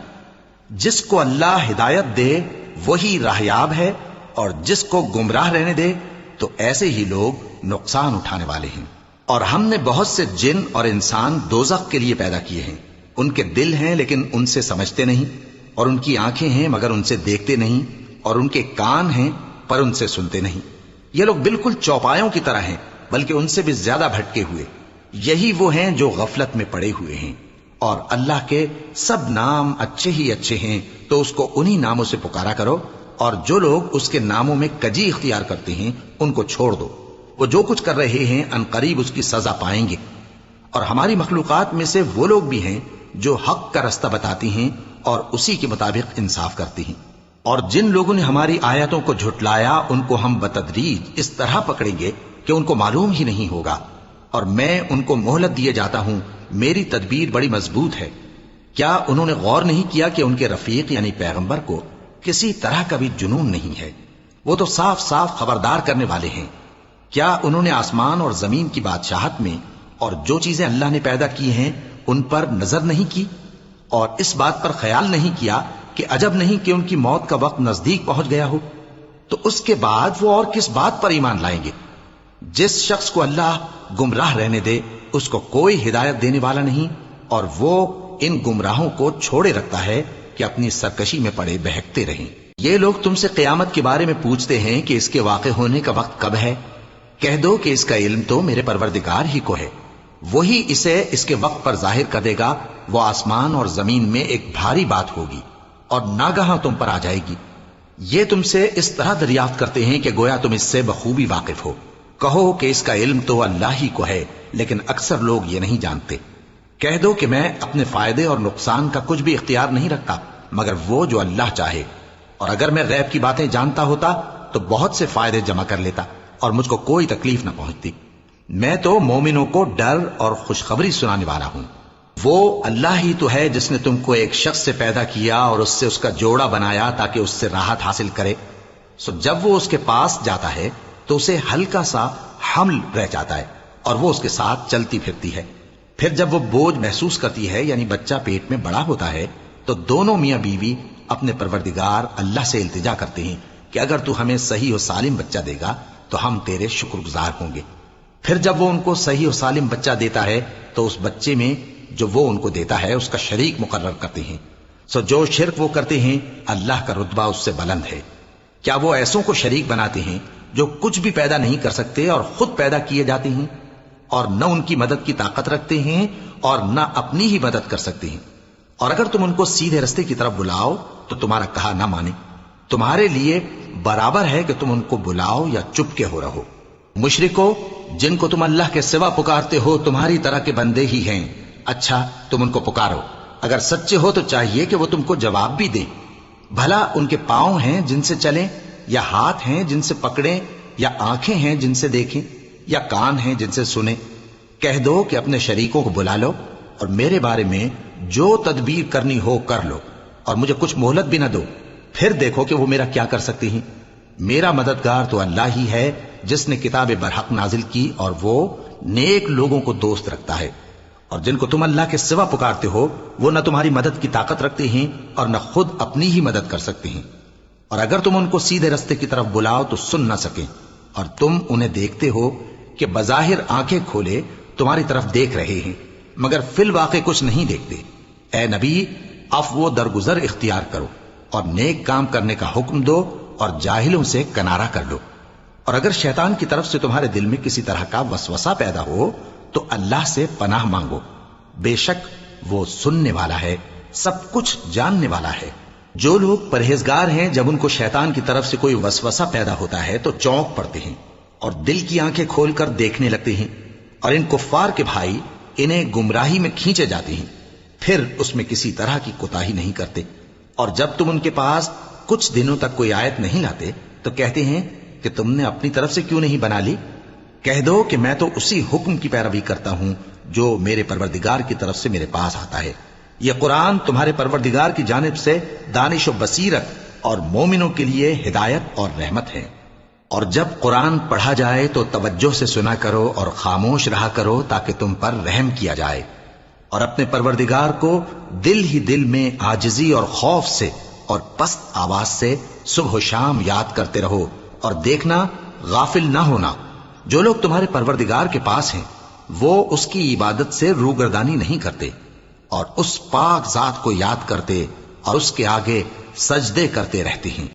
جس کو اللہ ہدایت دے وہی راہیاب ہے، اور جس کو گمراہ رہنے دے تو ایسے ہی لوگ نقصان اٹھانے والے ہیں۔ اور ہم نے بہت سے جن اور انسان دوزخ کے لیے پیدا کیے ہیں، ان کے دل ہیں لیکن ان سے سمجھتے نہیں، اور ان کی آنکھیں ہیں مگر ان سے دیکھتے نہیں، اور ان کے کان ہیں پر ان سے سنتے نہیں۔ یہ لوگ بالکل چوپایوں کی طرح ہیں بلکہ ان سے بھی زیادہ بھٹکے ہوئے۔ یہی وہ ہیں جو غفلت میں پڑے ہوئے ہیں۔ اور اللہ کے سب نام اچھے ہی اچھے ہیں تو اس کو انہی ناموں سے پکارا کرو، اور جو لوگ اس کے ناموں میں کجی اختیار کرتے ہیں ان کو چھوڑ دو، وہ جو کچھ کر رہے ہیں ان قریب اس کی سزا پائیں گے۔ اور ہماری مخلوقات میں سے وہ لوگ بھی ہیں جو حق کا رستہ بتاتی ہیں اور اسی کے مطابق انصاف کرتی ہیں۔ اور جن لوگوں نے ہماری آیتوں کو جھٹلایا ان کو ہم بتدریج اس طرح پکڑیں گے کہ ان کو معلوم ہی نہیں ہوگا، اور میں ان کو مہلت دیے جاتا ہوں، میری تدبیر بڑی مضبوط ہے۔ کیا انہوں نے غور نہیں کیا کہ ان کے رفیق یعنی پیغمبر کو کسی طرح کا بھی جنون نہیں ہے؟ وہ تو صاف صاف خبردار کرنے والے ہیں۔ کیا انہوں نے آسمان اور زمین کی بادشاہت میں اور جو چیزیں اللہ نے پیدا کی ہیں ان پر نظر نہیں کی، اور اس بات پر خیال نہیں کیا کہ عجب نہیں کہ ان کی موت کا وقت نزدیک پہنچ گیا ہو؟ تو اس کے بعد وہ اور کس بات پر ایمان لائیں گے؟ جس شخص کو اللہ گمراہ رہنے دے اس کو کوئی ہدایت دینے والا نہیں، اور وہ ان گمراہوں کو چھوڑے رکھتا ہے کہ اپنی سرکشی میں پڑے بہکتے رہیں۔ یہ لوگ تم سے قیامت کے بارے میں پوچھتے ہیں کہ اس کے واقع ہونے کا وقت کب ہے؟ کہہ دو کہ اس کا علم تو میرے پروردگار ہی کو ہے، وہی اسے اس کے وقت پر ظاہر کر دے گا۔ وہ آسمان اور زمین میں ایک بھاری بات ہوگی اور ناگہاں تم پر آ جائے گی۔ یہ تم سے اس طرح دریافت کرتے ہیں کہ گویا تم اس سے بخوبی واقف ہو۔ کہو کہ اس کا علم تو اللہ ہی کو ہے، لیکن اکثر لوگ یہ نہیں جانتے۔ کہہ دو کہ میں اپنے فائدے اور نقصان کا کچھ بھی اختیار نہیں رکھتا مگر وہ جو اللہ چاہے، اور اگر میں غیب کی باتیں جانتا ہوتا تو بہت سے فائدے جمع کر لیتا اور مجھ کو کوئی تکلیف نہ پہنچتی۔ میں تو مومنوں کو ڈر اور خوشخبری سنانے والا ہوں۔ وہ اللہ ہی تو ہے جس نے تم کو ایک شخص سے پیدا کیا اور اس سے اس کا جوڑا بنایا تاکہ اس سے راحت حاصل کرے۔ سو جب وہ اس کے پاس جاتا ہے تو اسے ہلکا سا حمل رہ جاتا ہے، اور وہ اس کے ساتھ چلتی پھرتی ہے۔ پھر جب وہ بوجھ محسوس کرتی ہے یعنی بچہ پیٹ میں بڑا ہوتا ہے تو دونوں میاں بیوی اپنے پروردگار اللہ سے التجا کرتے ہیں کہ اگر تو ہمیں صحیح و سالم بچہ دے گا تو ہم تیرے شکر گزار ہوں گے۔ پھر جب وہ ان کو صحیح و سالم بچہ دیتا ہے تو اس بچے میں جو وہ ان کو دیتا ہے اس کا شریک مقرر کرتے ہیں۔ سو جو شرک وہ کرتے ہیں اللہ کا رتبہ اس سے بلند ہے۔ کیا وہ ایسوں کو شریک بناتے ہیں جو کچھ بھی پیدا نہیں کر سکتے اور خود پیدا کیے جاتے ہیں، اور نہ ان کی مدد کی طاقت رکھتے ہیں اور نہ اپنی ہی مدد کر سکتے ہیں؟ اور اگر تم ان کو سیدھے رستے کی طرف بلاؤ تو تمہارا کہا نہ مانے، تمہارے لیے برابر ہے کہ تم ان کو بلاؤ یا چپ کے ہو رہو۔ مشرکو، جن کو تم اللہ کے سوا پکارتے ہو تمہاری طرح کے بندے ہی ہیں، اچھا تم ان کو پکارو، اگر سچے ہو تو چاہیے کہ وہ تم کو جواب بھی دیں۔ بھلا ان کے پاؤں ہیں جن سے چلیں، یا ہاتھ ہیں جن سے پکڑیں، یا آنکھیں ہیں جن سے دیکھیں، یا کان ہیں جن سے سنیں؟ کہہ دو کہ اپنے شریکوں کو بلا لو اور میرے بارے میں جو تدبیر کرنی ہو کر لو، اور مجھے کچھ مہلت بھی نہ دو، پھر دیکھو کہ وہ میرا کیا کر سکتے ہیں۔ میرا مددگار تو اللہ ہی ہے جس نے کتاب برحق نازل کی، اور وہ نیک لوگوں کو دوست رکھتا ہے۔ اور جن کو تم اللہ کے سوا پکارتے ہو وہ نہ تمہاری مدد کی طاقت رکھتے ہیں اور نہ خود اپنی ہی مدد کر سکتے ہیں، اور اگر تم ان کو سیدھے رستے کی طرف بلاؤ تو سن نہ سکیں، اور تم انہیں دیکھتے ہو کہ بظاہر آنکھیں کھولے تمہاری طرف دیکھ رہے ہیں مگر فی الواقع کچھ نہیں دیکھتے۔ اے نبی، عفو و درگزر اختیار کرو اور نیک کام کرنے کا حکم دو اور جاہلوں سے کنارہ کر لو۔ اور اگر شیطان کی طرف سے تمہارے دل میں کسی طرح کا وسوسہ پیدا ہو تو اللہ سے پناہ مانگو، بے شک وہ سننے والا ہے، سب کچھ جاننے والا ہے۔ جو لوگ پرہیزگار ہیں جب ان کو شیطان کی طرف سے کوئی وسوسہ پیدا ہوتا ہے تو چونک پڑتے ہیں اور دل کی آنکھیں کھول کر دیکھنے لگتے ہیں، اور ان کفار کے بھائی انہیں گمراہی میں کھینچے جاتے ہیں، پھر اس میں کسی طرح کی کوتاہی نہیں کرتے۔ اور جب تم ان کے پاس کچھ دنوں تک کوئی آیت نہیں لاتے تو کہتے ہیں کہ تم نے اپنی طرف سے کیوں نہیں بنا لی؟ کہہ دو کہ میں تو اسی حکم کی پیروی کرتا ہوں جو میرے پروردگار کی طرف سے میرے پاس آتا ہے۔ یہ قرآن تمہارے پروردگار کی جانب سے دانش و بصیرت اور مومنوں کے لیے ہدایت اور رحمت ہے۔ اور جب قرآن پڑھا جائے تو توجہ سے سنا کرو اور خاموش رہا کرو تاکہ تم پر رحم کیا جائے، اور اپنے پروردگار کو دل ہی دل میں عاجزی اور خوف سے اور پست آواز سے صبح و شام یاد کرتے رہو، اور دیکھنا غافل نہ ہونا۔ جو لوگ تمہارے پروردگار کے پاس ہیں وہ اس کی عبادت سے روگردانی نہیں کرتے، اور اس پاک ذات کو یاد کرتے اور اس کے آگے سجدے کرتے رہتے ہیں۔